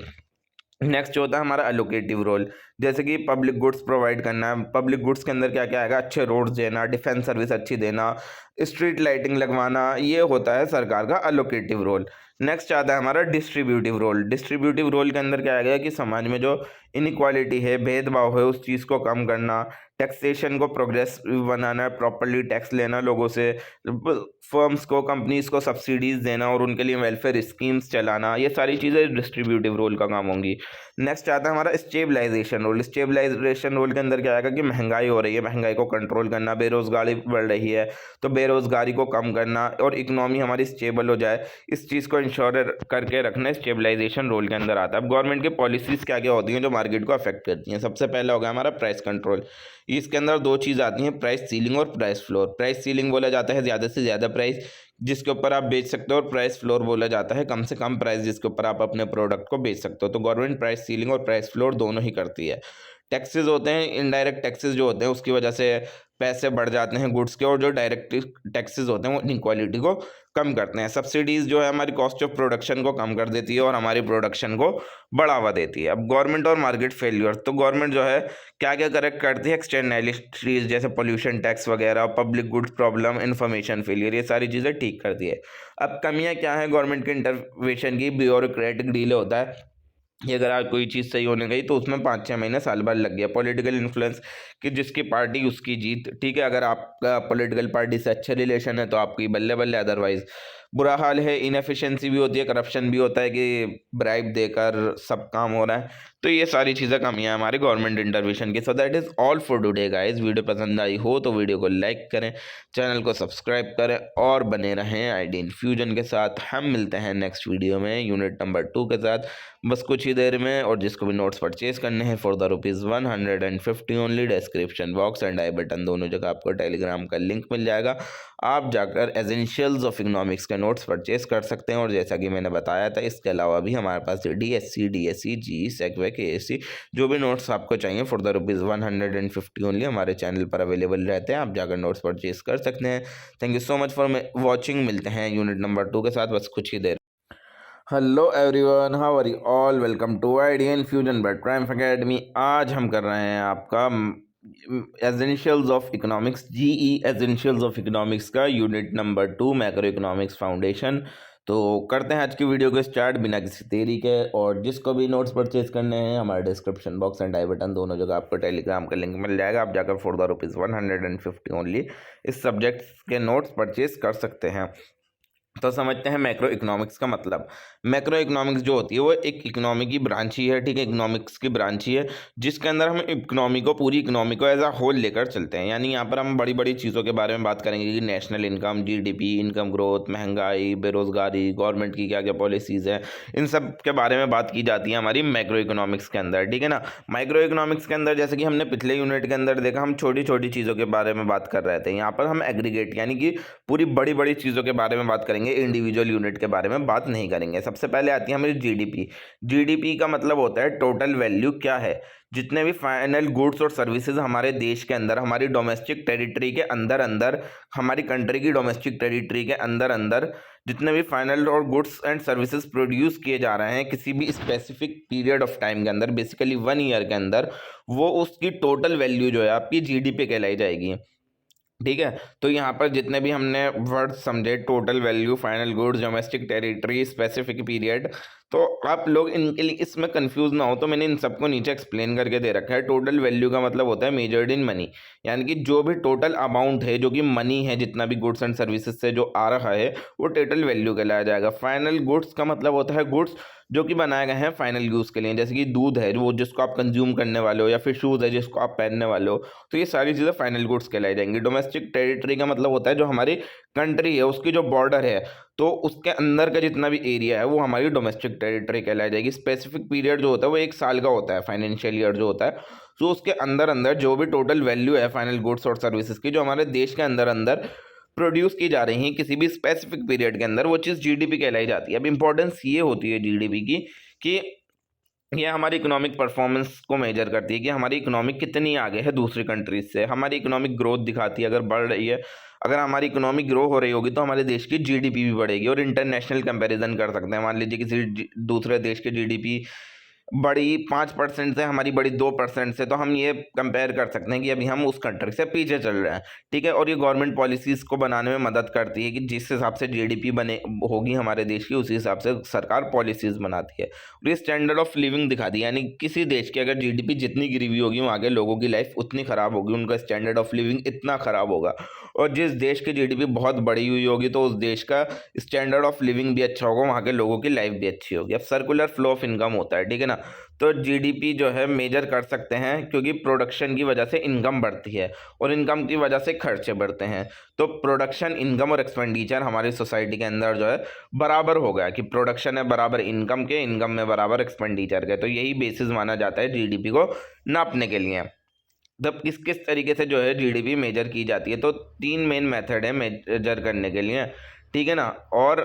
नेक्स्ट जो होता है हमारा एलोकेटिव रोल, जैसे कि पब्लिक गुड्स प्रोवाइड करना। पब्लिक गुड्स के अंदर क्या क्या आएगा, अच्छे रोड्स देना, डिफेंस सर्विस अच्छी देना, स्ट्रीट लाइटिंग लगवाना, ये होता है सरकार का एलोकेटिव रोल। नेक्स्ट आता है हमारा डिस्ट्रीब्यूटिव रोल। डिस्ट्रीब्यूटिव रोल के अंदर क्या आएगा कि समाज में जो इनइक्वालिटी है, भेदभाव है, उस चीज़ को कम करना, टैक्सेशन को प्रोग्रेसिव बनाना, प्रॉपर्ली टैक्स लेना लोगों से, फर्म्स को, कंपनीज को सब्सिडीज देना और उनके लिए वेलफेयर स्कीम्स चलाना, ये सारी चीज़ें डिस्ट्रीब्यूटिव रोल का काम होंगी। नेक्स्ट आता है हमारा स्टेबलाइजेशन रोल। स्टेबलाइजेशन रोल के अंदर क्या आएगा कि महंगाई हो रही है, महंगाई को कंट्रोल करना, बेरोजगारी बढ़ रही है तो बेरोजगारी को कम करना और इकोनॉमी हमारी स्टेबल हो जाए, इस चीज़ को इंश्योर करके रखना स्टेबलाइजेशन रोल के अंदर आता है। अब गवर्नमेंट की पॉलिसीज़ क्या क्या होती हैं जो मार्केट को अफेक्ट करती हैं, सबसे पहला होगा हमारा प्राइस कंट्रोल। इसके अंदर दो चीज़ आती हैं, प्राइस सीलिंग और प्राइस फ्लोर। प्राइस सीलिंग बोला जाता है ज़्यादा से ज़्यादा प्राइस जिसके ऊपर आप बेच सकते हो, और प्राइस फ्लोर बोला जाता है कम से कम प्राइस जिसके ऊपर आप अपने प्रोडक्ट को बेच सकते हो। तो गवर्नमेंट प्राइस सीलिंग और प्राइस फ्लोर दोनों ही करती है। टैक्सेस होते हैं, इनडायरेक्ट टैक्सेस जो होते हैं उसकी वजह से पैसे बढ़ जाते हैं गुड्स के, और जो डायरेक्ट टैक्सेस होते हैं वो इनक्वालिटी को कम करते हैं। सब्सिडीज़ जो है हमारी कॉस्ट ऑफ प्रोडक्शन को कम कर देती है और हमारी प्रोडक्शन को बढ़ावा देती है। अब गवर्नमेंट और मार्केट फेल्यूर, तो गवर्नमेंट जो है क्या क्या करेक्ट करती है, एक्सटर्नैलिटीज जैसे पोल्यूशन टैक्स वगैरह, public goods problem, information failure, ये सारी चीज़ें ठीक करती है। अब कमियाँ क्या है गवर्नमेंट के इंटरवेंशन की, ब्यूरोक्रेटिक डिले होता है कि अगर आज कोई चीज़ सही होने गई तो उसमें 5-6 महीने साल भर लग गया। पॉलिटिकल इन्फ्लुएंस कि जिसकी पार्टी उसकी जीत, ठीक है, अगर आपका पॉलिटिकल पार्टी से अच्छे रिलेशन है तो आपकी बल्ले बल्ले, अदरवाइज बुरा हाल है, इनएफिशिएंसी भी होती है, करप्शन भी होता है कि ब्राइब देकर सब काम हो रहा है। तो ये सारी चीज़ें कमियां हमारे गवर्नमेंट इंटरवेंशन की। So that is all for today guys. Video पसंद आई हो तो वीडियो को लाइक करें, चैनल को सब्सक्राइब करें और बने रहें आईडी इन्फ्यूजन के साथ। हम मिलते हैं नेक्स्ट वीडियो में यूनिट नंबर 2 के साथ बस कुछ ही देर में। और जिसको भी नोट्स परचेज करने हैं for the ₹150 only, description box and I button दोनों जगह आपको टेलीग्राम का लिंक मिल जाएगा। आप जाकर एसेंशियल्स ऑफ इकोनॉमिक्स के नोट्स परचेज कर सकते हैं। और जैसा कि मैंने बताया था, इसके अलावा भी हमारे पास DSC, DSE, GE, सेकवे, KSC जो भी नोट्स आपको चाहिए फॉर द ₹150 ओनली हमारे चैनल पर अवेलेबल रहते हैं। आप जाकर नोट्स परचेज कर सकते हैं। Thank you so much for watching. मिलते हैं यूनिट नंबर 2 के साथ बस कुछ ही देर। Hello everyone, how are you all, welcome to idea infusion by Triumph academy. आज हम कर रहे हैं आपका essentials of economics, GE essentials of economics का unit number 2 macro economics foundation. तो करते हैं आज की वीडियो को स्टार्ट बिना किसी देरी के। और जिसको भी नोट्स परचेज करने हैं हमारे description box and I button दोनों जगह आपको टेलीग्राम का लिंक मिल जाएगा। आप जाकर फॉर द ₹150 ओनली इस सब्जेक्ट के नोट्स परचेज कर सकते हैं। तो समझते हैं मैक्रो इकोनॉमिक्स का मतलब। मैक्रो इकोनॉमिक्स जो होती है वो एक इकोनॉमी की ब्रांच ही है, ठीक है, इकोनॉमिक्स की ब्रांच ही है, जिसके अंदर हम इकोनॉमी को, पूरी इकोनॉमी को एज अ होल लेकर चलते हैं। यानी यहाँ पर हम बड़ी बड़ी चीज़ों के बारे में बात करेंगे कि national income, GDP, income growth, महंगाई, बेरोजगारी, गवर्नमेंट की क्या क्या पॉलिसीज़ हैं, इन सब के बारे में बात की जाती है हमारी मैक्रो इकोनॉमिक्स के अंदर, ठीक है ना। माइक्रो इकोनॉमिक्स के अंदर जैसे कि हमने पिछले यूनिट के अंदर देखा, हम छोटी छोटी चीज़ों के बारे में बात कर रहे थे। यहाँ पर हम एग्रीगेट यानी कि पूरी बड़ी बड़ी चीज़ों के बारे में बात करेंगे, इंडिविजुअल यूनिट के बारे में बात नहीं करेंगे। सबसे पहले आती है हमारी GDP। GDP का मतलब होता है टोटल वैल्यू, क्या है, जितने भी फाइनल गुड्स और सर्विसेज हमारे देश के अंदर, हमारी डोमेस्टिक टेरिटरी के अंदर अंदर, हमारी कंट्री की डोमेस्टिक टेरिटरी के अंदर अंदर जितने भी फाइनल और गुड्स एंड सर्विसेज प्रोड्यूस किए जा रहे हैं किसी भी स्पेसिफिक पीरियड ऑफ टाइम के अंदर, बेसिकली 1 ईयर के अंदर, वो उसकी टोटल वैल्यू जो है आपकी GDP कहलाई जाएगी, ठीक है। तो यहाँ पर जितने भी हमने वर्ड समझे, total value, final goods, domestic territory, specific period, तो आप लोग इनके लिए इसमें कंफ्यूज ना हो तो मैंने इन सबको नीचे एक्सप्लेन करके दे रखा है। टोटल वैल्यू का मतलब होता है मेजर्ड इन मनी, यानी कि जो भी टोटल अमाउंट है, जो कि मनी है, जितना भी गुड्स एंड सर्विसेज से जो आ रहा है वो टोटल वैल्यू कहलाया जाएगा। फाइनल गुड्स का मतलब होता है गुड्स जो कि बनाए गए हैं फाइनल यूज़ के लिए, जैसे कि दूध है वो जिसको आप कंज्यूम करने वाले हो, या फिर शूज़ है जिसको आप पहनने वाले हो, तो ये सारी चीज़ें फाइनल गुड्स कहलाई जाएंगी। डोमेस्टिक टेरिटरी का मतलब होता है जो हमारी कंट्री है उसकी जो बॉर्डर है, तो उसके अंदर का जितना भी एरिया है वो हमारी डोमेस्टिक टेरिटरी कहलाई जाएगी। स्पेसिफिक पीरियड जो होता है वो 1 साल का होता है, फाइनेंशियल ईयर जो होता है, तो उसके अंदर अंदर जो भी टोटल वैल्यू है फाइनल गुड्स और सर्विसेज की, जो हमारे देश के अंदर अंदर प्रोड्यूस की जा रही हैं किसी भी स्पेसिफिक पीरियड के अंदर, वो चीज़ GDP कहलाई जाती है। अब इंपॉर्टेंस ये होती है GDP की कि ये हमारी इकोनॉमिक परफॉर्मेंस को मेजर करती है कि हमारी इकोनॉमिक कितनी आगे है दूसरी कंट्रीज से। हमारी इकोनॉमिक ग्रोथ दिखाती है, अगर बढ़ रही है, अगर हमारी इकोनॉमिक ग्रो हो रही होगी तो हमारे देश की GDP भी बढ़ेगी। और इंटरनेशनल कंपैरिजन कर सकते हैं, मान लीजिए किसी दूसरे देश की GDP बड़ी 5% से, हमारी बड़ी 2% से, तो हम ये कंपेयर कर सकते हैं कि अभी हम उस कंट्री से पीछे चल रहे हैं, ठीक है। और ये गवर्नमेंट पॉलिसीज़ को बनाने में मदद करती है कि जिस हिसाब से GDP बने होगी हमारे देश की, उसी हिसाब से सरकार पॉलिसीज़ बनाती है। और ये स्टैंडर्ड ऑफ लिविंग दिखाती है, यानी किसी देश की अगर GDP जितनी गिरी हुई होगी वहाँ के लोगों की लाइफ उतनी ख़राब होगी, उनका स्टैंडर्ड ऑफ लिविंग इतना ख़राब होगा। और जिस देश की GDP बहुत बड़ी हुई होगी तो उस देश का स्टैंडर्ड ऑफ लिविंग भी अच्छा होगा, वहाँ के लोगों की लाइफ भी अच्छी होगी। अब सर्कुलर फ्लो ऑफ इनकम होता है, ठीक है ना। तो GDP जो है मेजर कर सकते हैं क्योंकि प्रोडक्शन की वजह से इनकम बढ़ती है और इनकम की वजह से खर्चे बढ़ते हैं। तो प्रोडक्शन, इनकम और एक्सपेंडिचर हमारी सोसाइटी के अंदर जो है बराबर हो गया कि प्रोडक्शन है बराबर इनकम के, इनकम में बराबर एक्सपेंडिचर के। तो यही बेसिस माना जाता है GDP को नापने के लिए। तब किस किस तरीके से जो है GDP मेजर की जाती है, तो 3 मेन मेथड है मेजर करने के लिए, ठीक है ना। और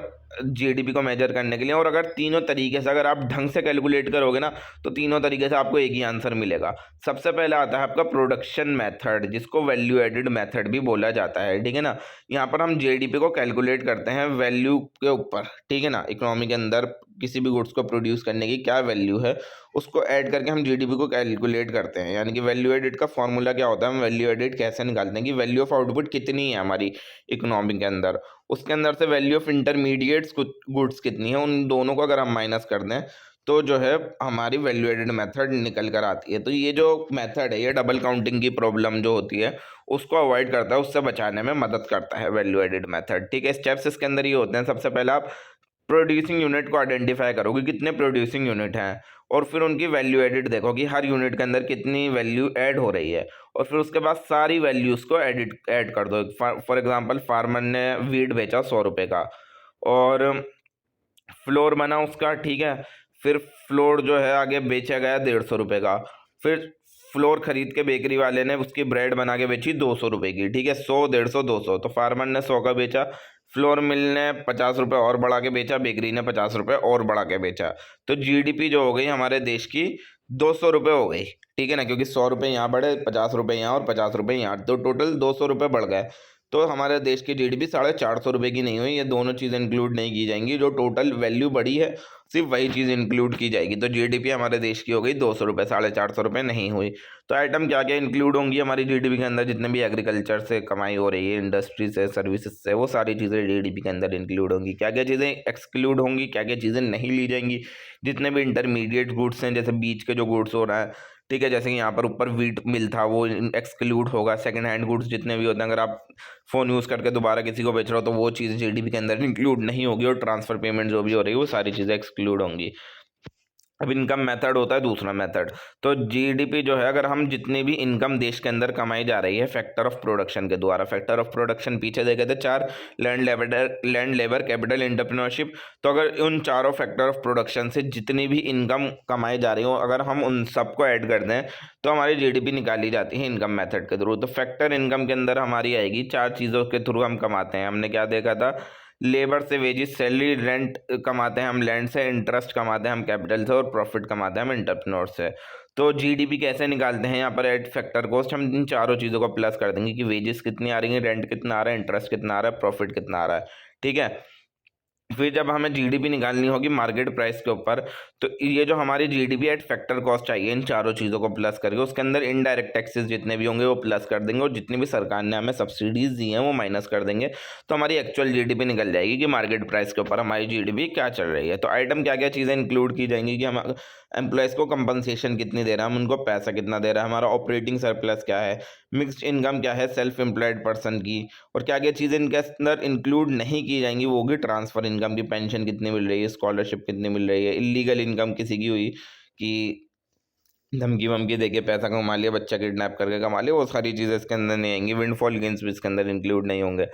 GDP को मेजर करने के लिए, और अगर तीनों तरीके से अगर आप ढंग से कैलकुलेट करोगे ना तो तीनों तरीके से आपको एक ही आंसर मिलेगा। सबसे पहला आता है आपका प्रोडक्शन मेथड, जिसको वैल्यू एडिड मेथड भी बोला जाता है, ठीक है ना। यहाँ पर हम GDP को कैलकुलेट करते हैं वैल्यू के ऊपर, ठीक है ना। इकोनॉमी के अंदर किसी भी गुड्स को प्रोड्यूस करने की क्या वैल्यू है उसको ऐड करके हम GDP को कैलकुलेट करते हैं। यानी कि वैल्यू एडिड का फॉर्मूला क्या होता है, हम वैल्यू एडिड कैसे निकालते हैं कि वैल्यू ऑफ आउटपुट कितनी है हमारी इकोनॉमी के अंदर, उसके अंदर से वैल्यू ऑफ इंटरमीडिएट्स गुड्स कितनी है, उन दोनों को अगर हम माइनस कर दें तो जो है हमारी वैल्यू एडेड मेथड निकल कर आती है। तो ये जो मेथड है ये डबल काउंटिंग की प्रॉब्लम जो होती है उसको अवॉइड करता है, उससे बचाने में मदद करता है वैल्यू एडेड मेथड। ठीक है, स्टेप्स इसके अंदर ये होते हैं। सबसे पहले आप प्रोड्यूसिंग यूनिट को आइडेंटिफाई करो कि कितने प्रोड्यूसिंग यूनिट हैं, और फिर उनकी वैल्यू एडिड देखो कि हर यूनिट के अंदर कितनी वैल्यू ऐड हो रही है, और फिर उसके बाद सारी वैल्यूज़ को ऐड कर दो। फॉर एग्जांपल फार्मर ने वीट बेचा 100 रुपये का, और फ्लोर बना उसका, ठीक है। फिर फ्लोर जो है आगे बेचा गया 150 रुपये का। फिर फ्लोर खरीद के बेकरी वाले ने उसकी ब्रेड बना के बेची 200 रुपये की, ठीक है। 100, 150, 200, तो फार्मर ने 100 का बेचा, फ्लोर मिल ने 50 रुपये और बढ़ा के बेचा, बेकरी ने 50 रुपये और बढ़ा के बेचा। तो जीडीपी जो हो गई हमारे देश की 200 रुपये हो गई, ठीक है ना, क्योंकि 100 रुपये यहाँ बढ़े, 50 रुपये यहाँ और 50 रुपये यहाँ, तो टोटल 200 रुपये बढ़ गए। तो हमारे देश की जीडीपी 450 रुपये की नहीं हुई, ये दोनों चीज़ें इंक्लूड नहीं की जाएंगी। जो टोटल वैल्यू बढ़ी है सिर्फ वही चीज़ इंक्लूड की जाएगी। तो जीडीपी हमारे देश की हो गई 200 रुपये, 450 रुपये नहीं हुई। तो आइटम क्या क्या इंक्लूड होंगी हमारी जीडीपी के अंदर, जितने भी एग्रीकल्चर से कमाई हो रही है, इंडस्ट्री से, सर्विसेज से, वो सारी चीज़ें जीडीपी के अंदर इंक्लूड होंगी। क्या क्या चीज़ें एक्सक्लूड होंगी, क्या क्या चीज़ें नहीं ली जाएंगी, जितने भी इंटरमीडिएट गुड्स हैं, जैसे बीच के जो गुड्स हो रहा है, ठीक है, जैसे कि यहाँ पर ऊपर वीट मिल था वो एक्सक्लूड होगा। सेकंड हैंड गुड्स जितने भी होते हैं, अगर आप फ़ोन यूज़ करके दोबारा किसी को बेच रहे हो तो वो चीज़ जीडीपी के अंदर इंक्लूड नहीं होगी, और ट्रांसफ़र पेमेंट जो भी हो रही है वो सारी चीज़ें एक्सक्लूड होंगी। अब इनकम मेथड होता है दूसरा मेथड। तो जीडीपी जो है, अगर हम जितनी भी इनकम देश के अंदर कमाई जा रही है फैक्टर ऑफ प्रोडक्शन के द्वारा, फैक्टर ऑफ प्रोडक्शन पीछे देखे थे 4, लैंड लेबर कैपिटल एंटरप्रेन्योरशिप। तो अगर उन चारों फैक्टर ऑफ प्रोडक्शन से जितनी भी इनकम कमाई जा रही हो, अगर हम उन सबको ऐड कर दें तो हमारी जीडीपी निकाली जाती है इनकम मेथड के थ्रू। तो फैक्टर इनकम के अंदर हमारी आएगी 4 चीज़ों के थ्रू हम कमाते हैं। हमने क्या देखा था, लेबर से वेजेस, सैलरी, रेंट कमाते हैं हम लैंड से, इंटरेस्ट कमाते हैं हम कैपिटल से, और प्रॉफिट कमाते हैं हम एंटरप्रेन्योर से। तो जीडीपी कैसे निकालते हैं, यहाँ पर एट फैक्टर कॉस्ट हम इन चारों चीज़ों को प्लस कर देंगे कि वेजेस कितनी आ रही है, रेंट कितना आ रहा है, इंटरेस्ट कितना आ रहा है, प्रॉफिट कितना आ रहा है, ठीक है। फिर जब हमें जीडीपी निकालनी होगी मार्केट प्राइस के ऊपर, तो ये जो हमारी जीडीपी एट फैक्टर कॉस्ट चाहिए इन चारों चीज़ों को प्लस करके, उसके अंदर इनडायरेक्ट टैक्सेस जितने भी होंगे वो प्लस कर देंगे, और जितनी भी सरकार ने हमें सब्सिडीज दी हैं वो माइनस कर देंगे। तो हमारी एक्चुअल जीडीपी निकल जाएगी कि मार्केट प्राइस के ऊपर हमारी जीडीपी क्या चल रही है। तो आइटम क्या क्या चीज़ें इंक्लूड की जाएंगी कि हम एम्प्लॉयज़ को कंपनसेशन कितनी दे रहे हैं, हम उनको पैसा कितना दे रहे हैं, हमारा ऑपरेटिंग सरप्लस क्या है, मिक्स्ड इनकम क्या है सेल्फ एम्प्लॉयड पर्सन की, और क्या क्या चीज़ें इनके अंदर इंक्लूड नहीं की जाएंगी, वो होगी ट्रांसफ़र इनकम की, पेंशन कितनी मिल रही है, स्कॉलरशिप कितनी मिल रही है, इलीगल इनकम किसी की हुई कि धमकी वमकी देके पैसा कमा लिया, बच्चा किडनैप करके कमा लिया, वो सारी चीज़ें इसके अंदर नहीं आएंगी। विंडफॉल गेन्स भी इसके अंदर इंक्लूड नहीं होंगे।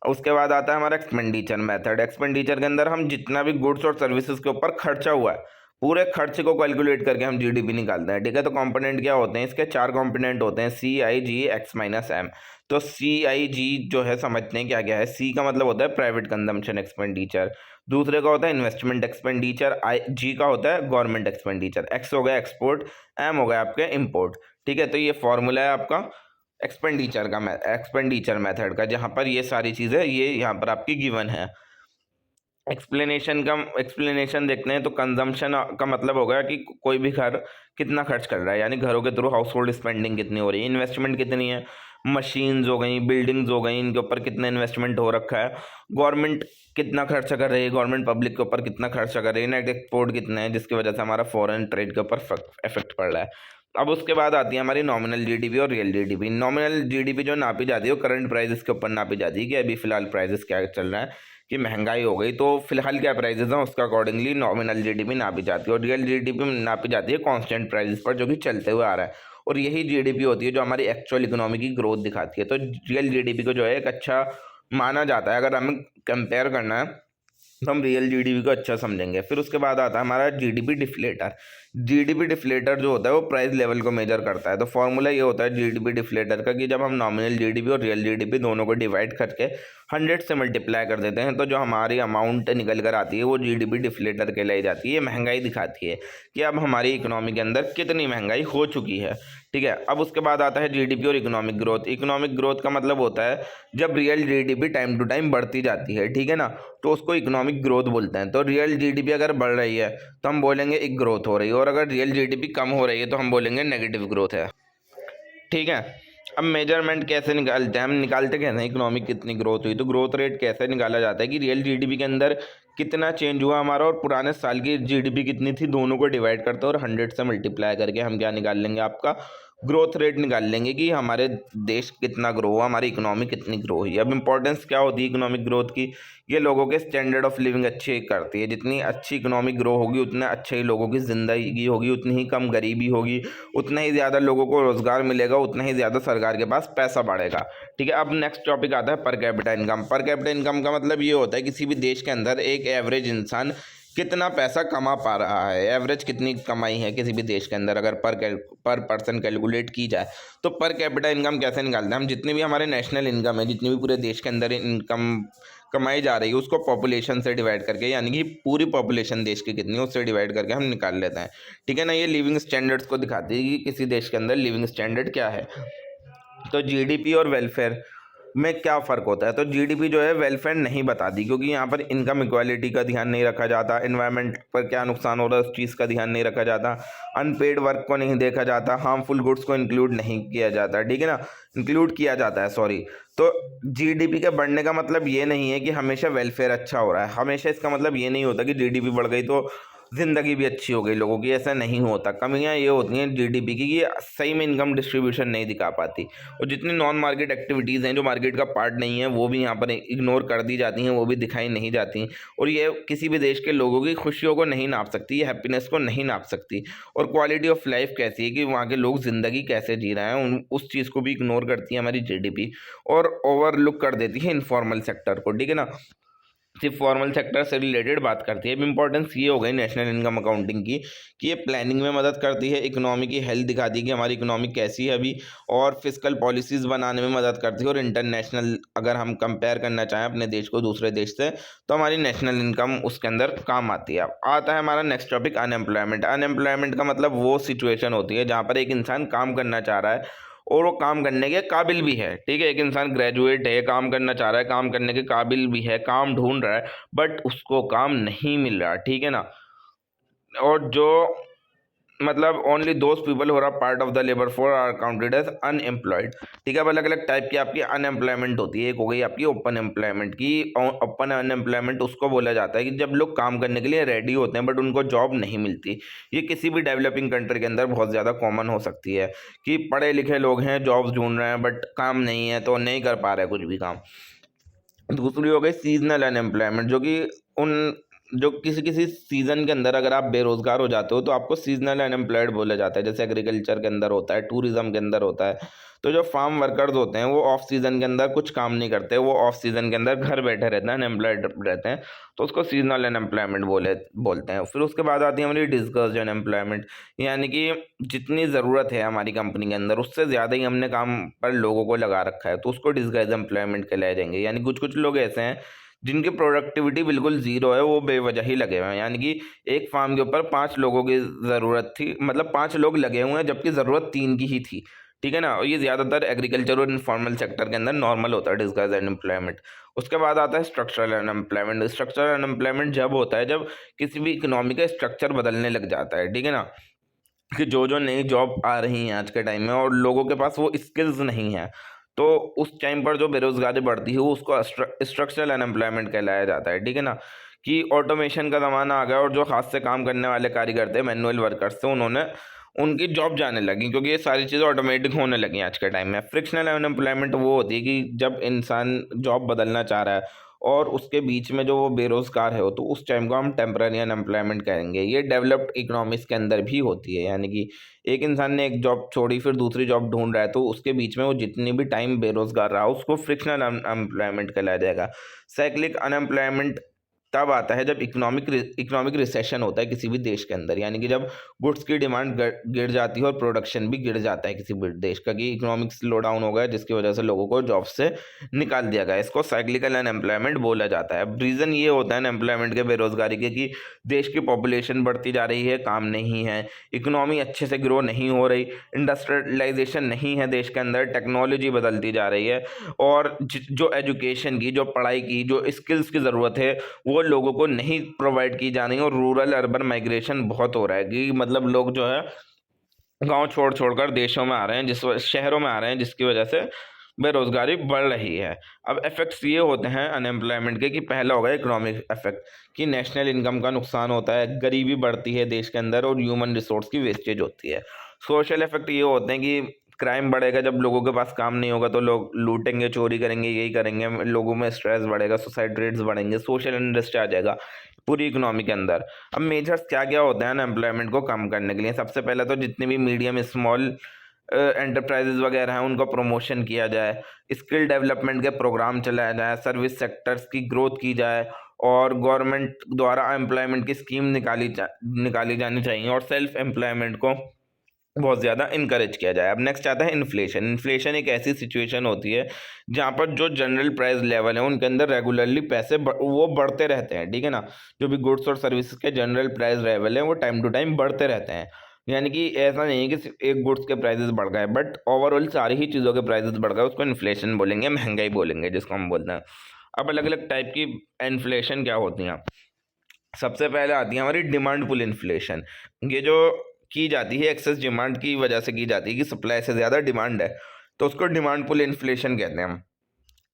उसके बाद आता है हमारा एक्सपेंडिचर मेथड। एक्सपेंडिचर के अंदर हम जितना भी गुड्स और सर्विसेज के ऊपर खर्चा हुआ है पूरे खर्च को कैलकुलेट करके हम जीडीपी निकालते हैं, ठीक है। तो कंपोनेंट क्या होते हैं इसके, 4 कंपोनेंट होते हैं, सी आई जी एक्स माइनस एम। तो सी आई जी जो है समझते हैं क्या क्या है। सी का मतलब होता है प्राइवेट कंजम्पशन एक्सपेंडिचर, दूसरे का होता है इन्वेस्टमेंट एक्सपेंडिचर, आई जी का होता है गवर्नमेंट एक्सपेंडिचर, एक्स हो गया एक्सपोर्ट, एम हो गया आपके इम्पोर्ट, ठीक है। तो ये फॉर्मूला है आपका एक्सपेंडिचर मेथड का, जहाँ पर ये सारी चीज़ें ये यहाँ पर आपकी गिवन है। एक्सप्लेनेशन देखते हैं तो कंजम्पशन का मतलब होगा कि कोई भी घर कितना खर्च कर रहा है, यानी घरों के थ्रू हाउस होल्ड स्पेंडिंग कितनी हो रही है, इन्वेस्टमेंट कितनी है, मशीन्स हो गई, बिल्डिंग्स हो गई, इनके ऊपर कितना इन्वेस्टमेंट हो रखा है, गवर्नमेंट कितना खर्चा कर रही है, गवर्नमेंट पब्लिक के ऊपर कितना खर्चा कर रही है, नेट एक्सपोर्ट कितना है, जिसकी वजह से हमारा फॉरेन ट्रेड के ऊपर इफेक्ट पड़ रहा है। अब उसके बाद आती है हमारी नॉमिनल जीडीपी और रियल जीडीपी। नॉमिनल जीडीपी जो नापी जाती है वो करंट प्राइसेस के ऊपर नापी जाती है कि अभी फिलहाल प्राइसेस क्या चल रहा है, कि महंगाई हो गई तो फिलहाल क्या प्राइसेस हैं उसका अकॉर्डिंगली नॉमिनल जीडीपी नापी जाती है, और रियल जीडीपी नापी जाती है कांस्टेंट प्राइसेस पर जो कि चलते हुए आ रहा है। और यही जीडीपी होती है जो हमारी एक्चुअल इकोनॉमी की ग्रोथ दिखाती है। तो रियल जीडीपी को जो है एक अच्छा माना जाता है, अगर हमें कंपेयर करना है तो हम रियल जीडीपी को अच्छा समझेंगे। फिर उसके बाद आता है हमारा जीडीपी डिफ्लेटर। जीडीपी डिफ्लेटर जो होता है वो प्राइस लेवल को मेजर करता है। तो फॉर्मूला ये होता है जीडीपी डिफ्लेटर का कि जब हम नॉमिनल जीडीपी और रियल जीडीपी दोनों को डिवाइड करके 100 से मल्टीप्लाई कर देते हैं तो जो हमारी अमाउंट निकल कर आती है वो जीडीपी डिफ्लेटर कहलाई जाती है। ये महंगाई दिखाती है कि अब हमारी इकोनॉमी के अंदर कितनी महंगाई हो चुकी है, ठीक है। अब उसके बाद आता है जीडीपी और इकोनॉमिक ग्रोथ। इकोनॉमिक ग्रोथ का मतलब होता है जब real GDP time to time बढ़ती जाती है, ठीक है ना, तो उसको इकोनॉमिक ग्रोथ बोलते हैं। तो रियल जीडीपी अगर बढ़ रही है तो हम बोलेंगे एक ग्रोथ हो रही है, और अगर रियल जीडीपी कम हो रही है तो हम बोलेंगे नेगेटिव ग्रोथ है, ठीक है। अब मेजरमेंट कैसे निकालते हैं, हम निकालते कैसे हैं इकोनॉमिक कितनी ग्रोथ हुई, तो ग्रोथ रेट कैसे निकाला जाता है कि रियल जीडीपी के अंदर कितना चेंज हुआ हमारा और पुराने साल की जीडीपी कितनी थी, दोनों को डिवाइड करते हैं और 100 से मल्टीप्लाई करके हम क्या निकाल लेंगे, आपका ग्रोथ रेट निकाल लेंगे कि हमारे देश कितना ग्रो हुआ, हमारी इकोनॉमी कितनी ग्रो हुई। अब इंपॉर्टेंस क्या होती है इकोनॉमिक ग्रोथ की, ये लोगों के स्टैंडर्ड ऑफ लिविंग अच्छे करती है। जितनी अच्छी इकोनॉमिक ग्रो होगी उतना अच्छे ही लोगों की ज़िंदगी होगी, उतनी ही कम गरीबी होगी, उतना ही ज़्यादा लोगों को रोज़गार मिलेगा, उतना ही ज़्यादा सरकार के पास पैसा बढ़ेगा। ठीक है, अब नेक्स्ट टॉपिक आता है per capita income. Per capita income का मतलब ये होता है किसी भी देश के अंदर एक एवरेज इंसान कितना पैसा कमा पा रहा है, एवरेज कितनी कमाई है किसी भी देश के अंदर अगर पर पर्सन कैलकुलेट की जाए। तो पर कैपिटा इनकम कैसे निकालते हैं हम, जितनी भी हमारे नेशनल इनकम है, जितनी भी पूरे देश के अंदर इनकम कमाई जा रही है उसको पॉपुलेशन से डिवाइड करके, यानी कि पूरी पॉपुलेशन देश की कितनी है उससे डिवाइड करके हम निकाल लेते हैं। ठीक है ना, ये लिविंग स्टैंडर्ड्स को दिखाती है कि किसी देश के अंदर लिविंग स्टैंडर्ड क्या है। तो जीडीपी और वेलफेयर में क्या फ़र्क होता है, तो जीडीपी जो है वेलफेयर नहीं बताती, क्योंकि यहाँ पर इनकम इक्वालिटी का ध्यान नहीं रखा जाता, एनवायरनमेंट पर क्या नुकसान हो रहा है उस चीज़ का ध्यान नहीं रखा जाता, अनपेड वर्क को नहीं देखा जाता, हार्मफुल गुड्स को इंक्लूड नहीं किया जाता। ठीक है ना, इंक्लूड किया जाता है, सॉरी। तो जीडीपी के बढ़ने का मतलब ये नहीं है कि हमेशा वेलफेयर अच्छा हो रहा है, हमेशा इसका मतलब ये नहीं होता कि जीडीपी बढ़ गई तो ज़िंदगी भी अच्छी हो गई लोगों की, ऐसा नहीं होता। कमियां ये होती हैं जीडीपी की कि सही में इनकम डिस्ट्रीब्यूशन नहीं दिखा पाती, और जितनी नॉन मार्केट एक्टिविटीज़ हैं जो मार्केट का पार्ट नहीं है वो भी यहाँ पर इग्नोर कर दी जाती हैं, वो भी दिखाई नहीं जाती। और ये किसी भी देश के लोगों की खुशियों को नहीं नाप सकती, ये हैप्पीनेस को नहीं नाप सकती। और क्वालिटी ऑफ लाइफ कैसी है कि वहाँ के लोग ज़िंदगी कैसे जी रहे हैं उस चीज़ को भी इग्नोर करती है हमारी जीडीपी, और ओवरलुक कर देती है इनफॉर्मल सेक्टर को। ठीक है ना, सिर्फ फॉर्मल सेक्टर से रिलेटेड बात करती है। अब इंपॉर्टेंस ये हो गई नेशनल इनकम अकाउंटिंग की कि ये प्लानिंग में मदद करती है, इकोनॉमी की हेल्थ दिखाती है कि हमारी इकोनॉमी कैसी है अभी, और फिजिकल पॉलिसीज़ बनाने में मदद करती है। और इंटरनेशनल अगर हम कंपेयर करना चाहें अपने देश को दूसरे देश से तो हमारी नेशनल इनकम उसके अंदर काम आती है। अब आता है हमारा नेक्स्ट टॉपिक अनएम्प्लॉयमेंट। अनएम्प्लॉयमेंट का मतलब वो सिचुएशन होती है जहाँ पर एक इंसान काम करना चाह रहा है और वो काम करने के काबिल भी है। ठीक है, एक इंसान ग्रेजुएट है, काम करना चाह रहा है, काम करने के काबिल भी है, काम ढूंढ रहा है, बट उसको काम नहीं मिल रहा। ठीक है ना, और जो मतलब only those people who are part of the labour force are counted as unemployed. ठीक है, अब अलग अलग टाइप की आपकी अनएम्प्लॉयमेंट होती है। एक हो गई आपकी ओपन एम्प्लॉयमेंट की। ओपन अनएम्प्लॉयमेंट उसको बोला जाता है कि जब लोग काम करने के लिए रेडी होते हैं बट उनको जॉब नहीं मिलती। ये किसी भी डेवलपिंग कंट्री के अंदर बहुत ज़्यादा कॉमन हो सकती है कि पढ़े लिखे लोग हैं, जॉब्स ढूंढ रहे हैं बट काम नहीं है तो नहीं कर पा रहे कुछ भी काम। दूसरी हो गई सीजनल अनएम्प्लॉयमेंट, जो कि उन जो किसी किसी सीज़न के अंदर अगर आप बेरोज़गार हो जाते हो तो आपको सीजनल अनएम्प्लॉयड बोला जाता है। जैसे एग्रीकल्चर के अंदर होता है, टूरिज़्म के अंदर होता है। तो जो फार्म वर्कर्स होते हैं वो ऑफ सीज़न के अंदर कुछ काम नहीं करते, वो ऑफ सीज़न के अंदर घर बैठे रहते हैं, अनएम्प्लॉयड रहते हैं, तो उसको सीजनल अनएम्प्लॉयमेंट बोलते हैं। फिर उसके बाद आती है हमारी डिस्कस्ड अनएम्प्लॉयमेंट, यानी कि जितनी ज़रूरत है हमारी कंपनी के अंदर उससे ज़्यादा ही हमने काम पर लोगों को लगा रखा है, तो उसको डिस्गाइज एम्प्लॉयमेंट कहलाए जाएंगे। यानी कुछ कुछ लोग ऐसे हैं जिनकी प्रोडक्टिविटी बिल्कुल ज़ीरो है, वो बेवजह ही लगे हुए हैं। यानी कि एक फार्म के ऊपर 5 लोगों की ज़रूरत थी, मतलब 5 लोग लगे हुए हैं जबकि ज़रूरत 3 की ही थी। ठीक है ना, और ये ज़्यादातर एग्रीकल्चर और इनफॉर्मल सेक्टर के अंदर नॉर्मल होता है डिस्गाइज अनएम्प्लॉयमेंट। उसके बाद आता है स्ट्रक्चरल अनएम्प्लॉयमेंट। स्ट्रक्चरल अनएम्प्लॉयमेंट जब होता है जब किसी भी इकोनॉमी का स्ट्रक्चर बदलने लग जाता है। ठीक है ना, कि जो जो नई जॉब आ रही हैं आज के टाइम में और लोगों के पास वो स्किल्स नहीं है, तो उस टाइम पर जो बेरोजगारी बढ़ती है वो उसको स्ट्रक्चरल अनएम्प्लॉयमेंट कहलाया जाता है। ठीक है ना, कि ऑटोमेशन का ज़माना आ गया और जो हाथ से काम करने वाले कारीगर थे, मैनुअल वर्कर्स थे, उन्होंने उनकी जॉब जाने लगी क्योंकि ये सारी चीज़ें ऑटोमेटिक होने लगी आज के टाइम में। फ्रिक्शनल अनएम्प्लॉयमेंट वो होती है कि जब इंसान जॉब बदलना चाह रहा है और उसके बीच में जो वो बेरोज़गार है, तो उस टाइम को हम टेम्पररी अनएम्प्लॉयमेंट कहेंगे। ये डेवलप्ड इकोनॉमिक्स के अंदर भी होती है, यानी कि एक इंसान ने एक जॉब छोड़ी फिर दूसरी जॉब ढूंढ रहा है, तो उसके बीच में वो जितनी भी टाइम बेरोज़गार रहा उसको फ्रिक्शनल अनएम्प्लॉयमेंट कहलाया जाएगा। साइक्लिक अनएम्प्लॉयमेंट तब आता है जब इकोनॉमिक रिसेशन होता है किसी भी देश के अंदर, यानी कि जब गुड्स की डिमांड गिर जाती है और प्रोडक्शन भी गिर जाता है किसी भी देश का, कि इकोनॉमिक स्लो डाउन हो गया जिसकी वजह से लोगों को जॉब से निकाल दिया गया। इसको साइक्लिकल अनएम्प्लॉयमेंट बोला जाता है। अब रीज़न ये होता है अनएम्प्लॉयमेंट के, बेरोजगारी के, कि देश की पॉपुलेशन बढ़ती जा रही है, काम नहीं है, इकोनॉमी अच्छे से ग्रो नहीं हो रही, इंडस्ट्रियलाइजेशन नहीं है देश के अंदर, टेक्नोलॉजी बदलती जा रही है, और जो एजुकेशन की, जो पढ़ाई की, जो स्किल्स की ज़रूरत है वो लोगों को नहीं प्रोवाइड की जा रही है। और रूरल अर्बन माइग्रेशन बहुत हो रहा है कि मतलब लोग जो है गांव छोड़ कर देशों में आ रहे हैं, शहरों में आ रहे हैं, जिसकी वजह से बेरोजगारी बढ़ रही है। अब इफेक्ट्स ये होते हैं अनएम्प्लॉयमेंट के कि पहला होगा इकोनॉमिक इफेक्ट कि नेशनल इनकम का नुकसान होता है, गरीबी बढ़ती है देश के अंदर और ह्यूमन रिसोर्स की वेस्टेज होती है। सोशल इफेक्ट ये होते हैं कि क्राइम बढ़ेगा, जब लोगों के पास काम नहीं होगा तो लोग लूटेंगे, चोरी करेंगे, यही करेंगे, लोगों में स्ट्रेस बढ़ेगा, सुसाइड रेट्स बढ़ेंगे, सोशल अनरेस्ट आ जाएगा पूरी इकोनॉमी के अंदर। अब मेजर्स क्या क्या होते हैं अनएम्प्लॉयमेंट को कम करने के लिए? सबसे पहले तो जितने भी मीडियम स्मॉल एंटरप्राइजेज वगैरह हैं उनका प्रमोशन किया जाए, स्किल डेवलपमेंट के प्रोग्राम चलाया जाए, सर्विस सेक्टर्स की ग्रोथ की जाए और गवर्नमेंट द्वारा एम्प्लॉयमेंट की स्कीम निकाली जानी चाहिए और सेल्फ एम्प्लॉयमेंट को बहुत ज़्यादा इनकरेज किया जाए। अब नेक्स्ट आता है इन्फ्लेशन। इन्फ्लेशन एक ऐसी सिचुएशन होती है जहाँ पर जो जनरल प्राइस लेवल है उनके अंदर रेगुलरली पैसे वो बढ़ते रहते हैं, ठीक है ना। जो भी गुड्स और सर्विसेज के जनरल प्राइस लेवल है वो टाइम टू टाइम बढ़ते रहते हैं। यानी कि ऐसा नहीं है कि सिर्फ एक गुड्स के प्राइसेस बढ़ गए, बट ओवरऑल सारी ही चीज़ों के प्राइसेस बढ़ गए, उसको इन्फ्लेशन बोलेंगे, महंगाई बोलेंगे जिसको हम बोलते हैं। अब अलग अलग टाइप की इन्फ्लेशन क्या होती हैं? सबसे पहले आती है हमारी डिमांड पुल इन्फ्लेशन। ये जो की जाती है एक्सेस डिमांड की वजह से की जाती है कि सप्लाई से ज़्यादा डिमांड है, तो उसको डिमांड पुल इन्फ्लेशन कहते हैं हम।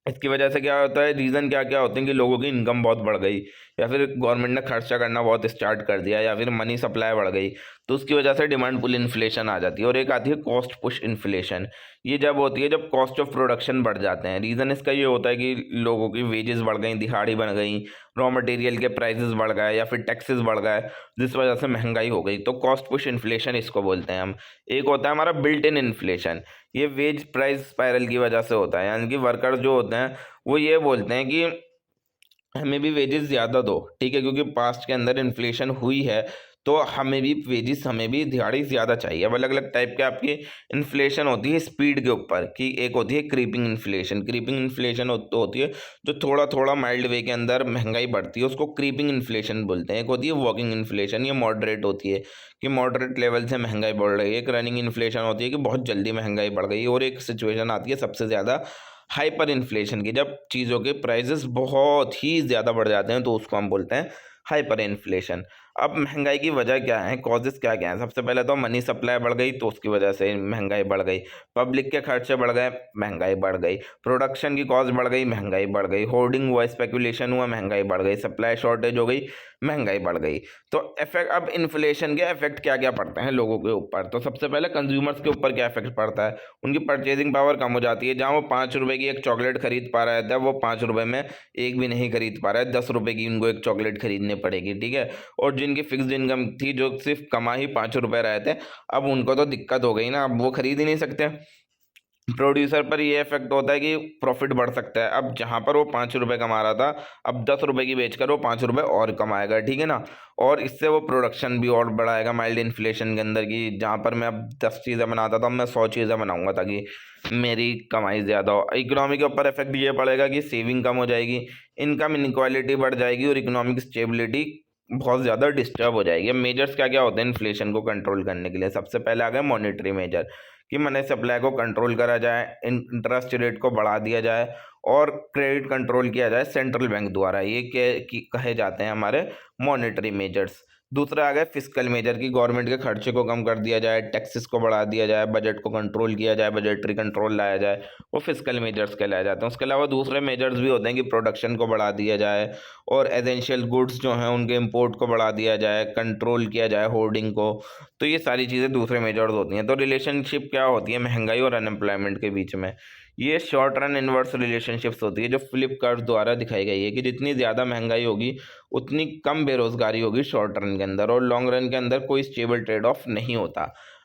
इसकी वजह से क्या होता है, रीज़न क्या क्या होते हैं कि लोगों की इनकम बहुत बढ़ गई, या फिर गवर्नमेंट ने खर्चा करना बहुत स्टार्ट कर दिया, या फिर मनी सप्लाई बढ़ गई, तो उसकी वजह से डिमांड पुल इन्फ्लेशन आ जाती है। और एक आती है कॉस्ट पुश इन्फ्लेशन। ये जब होती है जब कॉस्ट ऑफ प्रोडक्शन बढ़ जाते हैं। रीज़न इसका ये होता है कि लोगों की वेजेस बढ़ गई, दिहाड़ी बढ़ गई, रॉ मटेरियल के प्राइसेस बढ़ गए या फिर टैक्सेस बढ़ गए, जिस वजह से महंगाई हो गई, तो कॉस्ट पुश इन्फ्लेशन इसको बोलते हैं हम। एक होता है हमारा बिल्ट इन इन्फ्लेशन। ये वेज प्राइस स्पाइरल की वजह से होता है, यानी कि वर्कर्स जो होते हैं वो ये बोलते हैं कि हमें भी वेजेस ज़्यादा दो, ठीक है, क्योंकि पास्ट के अंदर इन्फ्लेशन हुई है, तो हमें भी वेजेस, हमें भी दिहाड़ी ज़्यादा चाहिए। अब अलग अलग टाइप के आपकी इन्फ्लेशन होती है स्पीड के ऊपर, कि एक होती है क्रीपिंग इन्फ्लेशन। क्रीपिंग इन्फ्लेशन होती है जो थोड़ा थोड़ा माइल्ड वे के अंदर महंगाई बढ़ती है, उसको क्रीपिंग इन्फ्लेशन बोलते हैं। एक होती है वॉकिंग इन्फ्लेशन, ये मॉडरेट होती है कि मॉडरेट लेवल से महंगाई बढ़ रही है। एक रनिंग इन्फ्लेशन होती है कि बहुत जल्दी महंगाई बढ़ गई। और एक सिचुएशन आती है सबसे ज़्यादा हाइपर इन्फ्लेशन की, जब चीज़ों के प्राइसेस बहुत ही ज़्यादा बढ़ जाते हैं, तो उसको हम बोलते हैं हाइपर इन्फ्लेशन। अब महंगाई की वजह क्या है, कॉजेस क्या क्या हैं? सबसे पहले तो मनी सप्लाई बढ़ गई, तो उसकी वजह से महंगाई बढ़ गई। पब्लिक के खर्चे बढ़ गए, महंगाई बढ़ गई। प्रोडक्शन की कॉस्ट बढ़ गई, महंगाई बढ़ गई। होर्डिंग हुआ, स्पेकुलेशन हुआ, महंगाई बढ़ गई। सप्लाई शॉर्टेज हो गई, महंगाई बढ़ गई। तो इफेक्ट, अब इन्फ्लेशन के इफेक्ट क्या क्या पड़ते हैं लोगों के ऊपर? तो सबसे पहले कंज्यूमर्स के ऊपर क्या इफेक्ट पड़ता है? उनकी परचेजिंग पावर कम हो जाती है। जहाँ वो 5 रुपए की एक चॉकलेट खरीद पा रहा था, वो 5 रुपए में एक भी नहीं खरीद पा रहा है, 10 रुपए की उनको एक चॉकलेट खरीदनी पड़ेगी, ठीक है। और जिनकी फिक्स्ड इनकम थी, जो सिर्फ कमा ही 5 रुपए रहे थे, अब उनको तो दिक्कत हो गई ना, अब वो खरीद ही नहीं सकते। प्रोड्यूसर पर ये इफेक्ट होता है कि प्रॉफिट बढ़ सकता है। अब जहाँ पर वो 5 रुपए कमा रहा था, अब 10 रुपए की बेचकर वो 5 रुपए और कमाएगा, ठीक है ना। और इससे वो प्रोडक्शन भी और बढ़ाएगा माइल्ड इन्फ्लेशन के अंदर, कि जहाँ पर मैं अब 10 चीज़ें बनाता था, अब मैं 100 चीज़ें बनाऊंगा ताकि मेरी कमाई ज़्यादा हो। इकोनॉमी के ऊपर इफेक्ट ये पड़ेगा कि सेविंग कम हो जाएगी, इनकम इनक्वालिटी बढ़ जाएगी और इकोनॉमिक स्टेबिलिटी बहुत ज़्यादा डिस्टर्ब हो जाएगी। अब मेजर्स क्या क्या होते हैं इन्फ्लेशन को कंट्रोल करने के लिए? सबसे पहले आ गए मॉनेटरी मेजर, कि मनी सप्लाई को कंट्रोल करा जाए, इंटरेस्ट रेट को बढ़ा दिया जाए और क्रेडिट कंट्रोल किया जाए सेंट्रल बैंक द्वारा। ये कहे जाते हैं हमारे मॉनेटरी मेजर्स। दूसरा आ गया फिस्कल मेजर, की गवर्नमेंट के खर्चे को कम कर दिया जाए, टैक्सेस को बढ़ा दिया जाए, बजट को कंट्रोल किया जाए, बजटरी कंट्रोल लाया जाए, वो फिस्कल मेजर्स कहलाए जाते हैं। उसके अलावा दूसरे मेजर्स भी होते हैं कि प्रोडक्शन को बढ़ा दिया जाए और एसेंशियल गुड्स जो हैं उनके इम्पोर्ट को बढ़ा दिया जाए, कंट्रोल किया जाए होर्डिंग को। तो ये सारी चीज़ें दूसरे मेजर्स होती हैं। तो रिलेशनशिप क्या होती है महंगाई और अनएम्प्लॉयमेंट के बीच में? ये शॉर्ट रन इन्वर्स रिलेशनशिप्स होती है, जो फ्लिप कर्व द्वारा दिखाई गई है, कि जितनी ज़्यादा महंगाई होगी उतनी कम बेरोजगारी होगी शॉर्ट रन के अंदर, और लॉन्ग रन के अंदर कोई स्टेबल ट्रेड ऑफ नहीं होता।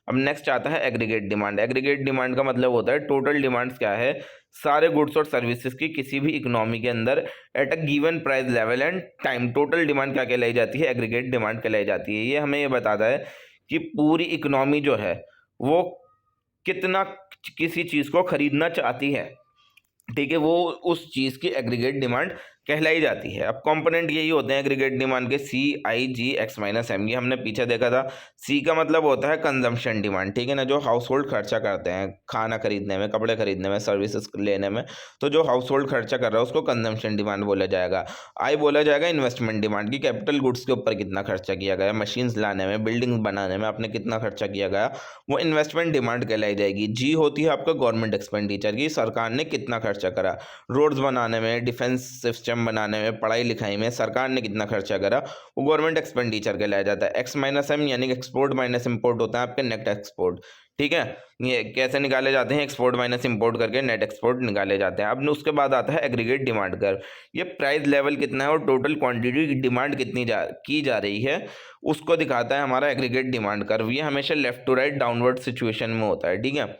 अब नेक्स्ट आता है एग्रीगेट डिमांड। एग्रीगेट डिमांड का मतलब होता है टोटल डिमांड्स क्या है, सारे गुड्स और सर्विसेज की किसी भी इकोनॉमी के अंदर at a given price level and time. Total demand क्या कहलाई जाती है? एग्रीगेट डिमांड कहलाई जाती है। ये हमें ये बताता है कि पूरी इकोनॉमी जो है वो कितना किसी चीज़ को खरीदना चाहती है, ठीक है, वो उस चीज़ की एग्रीगेट डिमांड कहलाई जाती है। अब कंपोनेंट यही होते हैं एग्रीगेट डिमांड के, सी आई जी एक्स माइनस एम। ये हमने पीछे देखा था। सी का मतलब होता है कंजम्पशन डिमांड, ठीक है ना, जो हाउस होल्ड खर्चा करते हैं खाना खरीदने में, कपड़े खरीदने में, सर्विसेज लेने में, तो जो हाउस होल्ड खर्चा कर रहा है उसको कंजम्पशन डिमांड बोला जाएगा। आई बोला जाएगा इन्वेस्टमेंट डिमांड की, कैपिटल गुड्स के ऊपर कितना खर्चा किया गया, मशीन्स लाने में, बिल्डिंग बनाने में आपने कितना खर्चा किया गया, वो इन्वेस्टमेंट डिमांड कहलाई जाएगी। जी होती है आपका गवर्नमेंट एक्सपेंडिचर की, सरकार ने कितना खर्चा करा, रोड्स बनाने में, डिफेंस सिस्टम बनाने में, पढ़ाई लिखाई में सरकार ने कितना खर्चा करा, वो गवर्नमेंट एक्सपेंडिचर कहलाया जाता है। एक्स माइनस एम यानी कि एक्सपोर्ट माइनस इंपोर्ट होता है आपके नेट एक्सपोर्ट, ठीक है। ये कैसे निकाले जाते हैं, एक्सपोर्ट माइनस इंपोर्ट करके नेट एक्सपोर्ट निकाले जाते हैं। अब उसके बाद आता है एग्रीगेट डिमांड कर्व। ये प्राइस लेवल कितना है और टोटल क्वांटिटी की डिमांड कितनी की जा रही है उसको दिखाता है हमारा एग्रीगेट डिमांड कर्व। ये हमेशा left to right downward situation में होता है, ठीक है।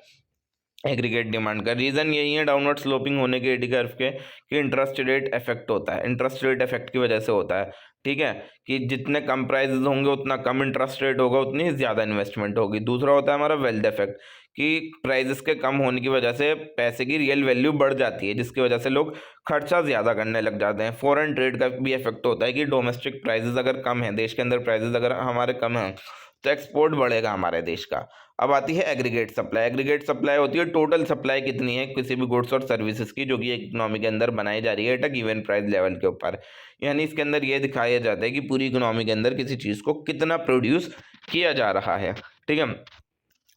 एग्रीगेट डिमांड का रीज़न यही है डाउनवर्ड स्लोपिंग होने के एडी कर्व के, कि इंटरेस्ट रेट इफेक्ट होता है, इंटरेस्ट रेट इफेक्ट की वजह से होता है, ठीक है, कि जितने कम प्राइसेस होंगे उतना कम इंटरेस्ट रेट होगा, उतनी ही ज़्यादा इन्वेस्टमेंट होगी। दूसरा होता है हमारा वेल्थ इफेक्ट, कि प्राइसेस के कम होने की वजह से पैसे की रियल वैल्यू बढ़ जाती है, जिसकी वजह से लोग खर्चा ज़्यादा करने लग जाते हैं। फॉरेन ट्रेड का भी इफेक्ट होता है कि डोमेस्टिक प्राइसेस अगर कम है, देश के अंदर प्राइसेस अगर हमारे कम हैं तो एक्सपोर्ट बढ़ेगा हमारे देश का। अब आती है एग्रीगेट सप्लाई। एग्रीगेट सप्लाई होती है टोटल सप्लाई कितनी है किसी भी गुड्स और सर्विसेज की, जो कि इकोनॉमी के अंदर बनाई जा रही है at a given price level के ऊपर। यानी इसके अंदर ये दिखाया जाता है कि पूरी इकोनॉमी के अंदर किसी चीज़ को कितना प्रोड्यूस किया जा रहा है, ठीक है।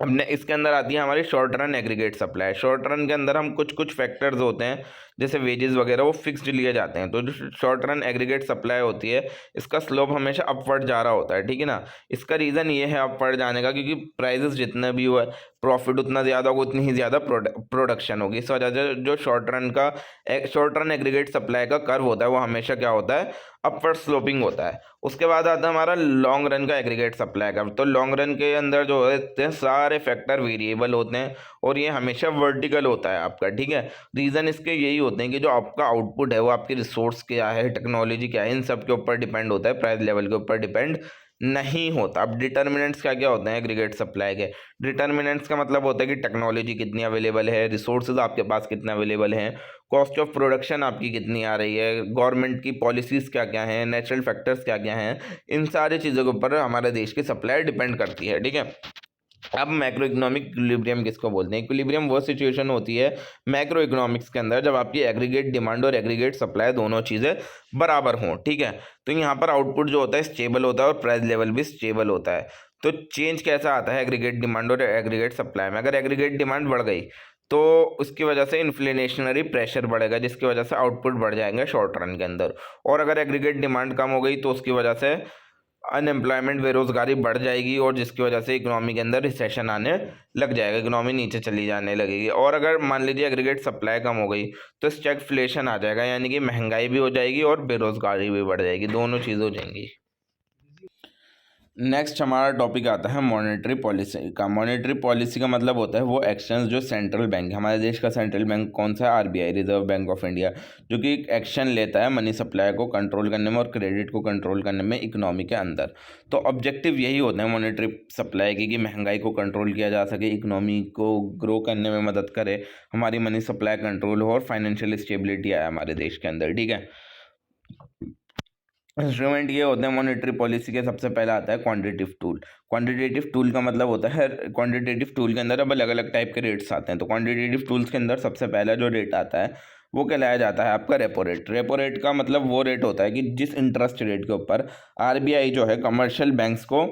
हमने इसके अंदर आती है हमारी short run aggregate supply. Short run के अंदर हम कुछ फैक्टर्स होते हैं जैसे वेजेस वगैरह, वो फिक्स्ड लिए जाते हैं। तो जो शॉर्ट रन एग्रीगेट सप्लाई होती है इसका स्लोप हमेशा अपवर्ड जा रहा होता है, ठीक है ना। इसका रीज़न ये है अपवर्ड जाने का, क्योंकि प्राइजेस जितना भी हुआ प्रॉफिट उतना ज़्यादा होगा, उतनी ही ज़्यादा प्रोडक्शन होगी। इस वजह से जो शॉर्ट रन एग्रीगेट सप्लाई का कर्व होता है वो हमेशा क्या होता है, अपवर्ड स्लोपिंग होता है। उसके बाद आता है हमारा लॉन्ग रन का एग्रीगेट सप्लाई कर्व। तो लॉन्ग रन के अंदर जो होते हैं सारे फैक्टर वेरिएबल होते हैं और ये हमेशा वर्टिकल होता है आपका, ठीक है। रीज़न इसके यही होते हैं कि जो आपका आउटपुट है वो आपकी रिसोर्स क्या है, टेक्नोलॉजी क्या है, इन सब के ऊपर डिपेंड होता है, प्राइस लेवल के ऊपर डिपेंड नहीं होता। अब डिटर्मिनेंट्स क्या क्या होते हैं एग्रीगेट सप्लाई के? डिटर्मिनेंट्स का मतलब होता है कि टेक्नोलॉजी कितनी अवेलेबल है, रिसोर्सेज आपके पास कितने अवेलेबल हैं, कॉस्ट ऑफ प्रोडक्शन आपकी कितनी आ रही है, गवर्नमेंट की पॉलिसीज़ क्या क्या हैं, नेचुरल फैक्टर्स क्या क्या हैं, इन सारी चीज़ों के ऊपर हमारे देश की सप्लाई डिपेंड करती है, ठीक है। अब मैक्रो इकोनॉमिक इक्विलिब्रियम किसको बोलते हैं? इक्विलिब्रियम वो सिचुएशन होती है मैक्रो इकोनॉमिक्स के अंदर जब आपकी एग्रीगेट डिमांड और एग्रीगेट सप्लाई दोनों चीज़ें बराबर हों, ठीक है। तो यहाँ पर आउटपुट जो होता है स्टेबल होता है और प्राइस लेवल भी स्टेबल होता है। तो चेंज कैसा आता है एग्रीगेट डिमांड और एग्रीगेट सप्लाई में? अगर एग्रीगेट डिमांड बढ़ गई तो उसकी वजह से इन्फ्लेशनरी प्रेशर बढ़ेगा, जिसकी वजह से आउटपुट बढ़ जाएंगे शॉर्ट रन के अंदर। और अगर एग्रीगेट डिमांड कम हो गई तो उसकी वजह से अनएम्प्लॉयमेंट, बेरोजगारी बढ़ जाएगी और जिसकी वजह से इकोनॉमी के अंदर रिसेशन आने लग जाएगा, इकोनॉमी नीचे चली जाने लगेगी। और अगर मान लीजिए एग्रीगेट सप्लाई कम हो गई तो स्टैगफ्लेशन आ जाएगा, यानी कि महंगाई भी हो जाएगी और बेरोजगारी भी बढ़ जाएगी, दोनों चीज़ हो जाएंगी। नेक्स्ट हमारा टॉपिक आता है मॉनेटरी पॉलिसी का। मॉनेटरी पॉलिसी का मतलब होता है वो एक्शंस जो सेंट्रल बैंक, हमारे देश का सेंट्रल बैंक कौन सा है? RBI, reserve bank of India, जो कि एक्शन लेता है मनी सप्लाई को कंट्रोल करने में और क्रेडिट को कंट्रोल करने में इकोनॉमी के अंदर। तो ऑब्जेक्टिव यही होता है मॉनेटरी सप्लाई की, कि महंगाई को कंट्रोल किया जा सके, इकोनॉमी को ग्रो करने में मदद करे, हमारी मनी सप्लाई कंट्रोल हो और फाइनेंशियल स्टेबिलिटी आए हमारे देश के अंदर, ठीक है। इंस्ट्रूमेंट ये होते हैं मॉनेटरी पॉलिसी के। सबसे पहला आता है क्वांटिटेटिव टूल। क्वांटिटेटिव टूल का मतलब होता है क्वांटिटेटिव टूल के अंदर अब अलग अलग टाइप के रेट्स आते हैं। तो क्वांटिटेटिव टूल्स के अंदर सबसे पहला जो रेट आता है वो कहलाया जाता है आपका रेपो रेट। रेपो रेट का मतलब वो रेट होता है कि जिस इंटरेस्ट रेट के ऊपर आरबीआई जो है कमर्शियल बैंक्स को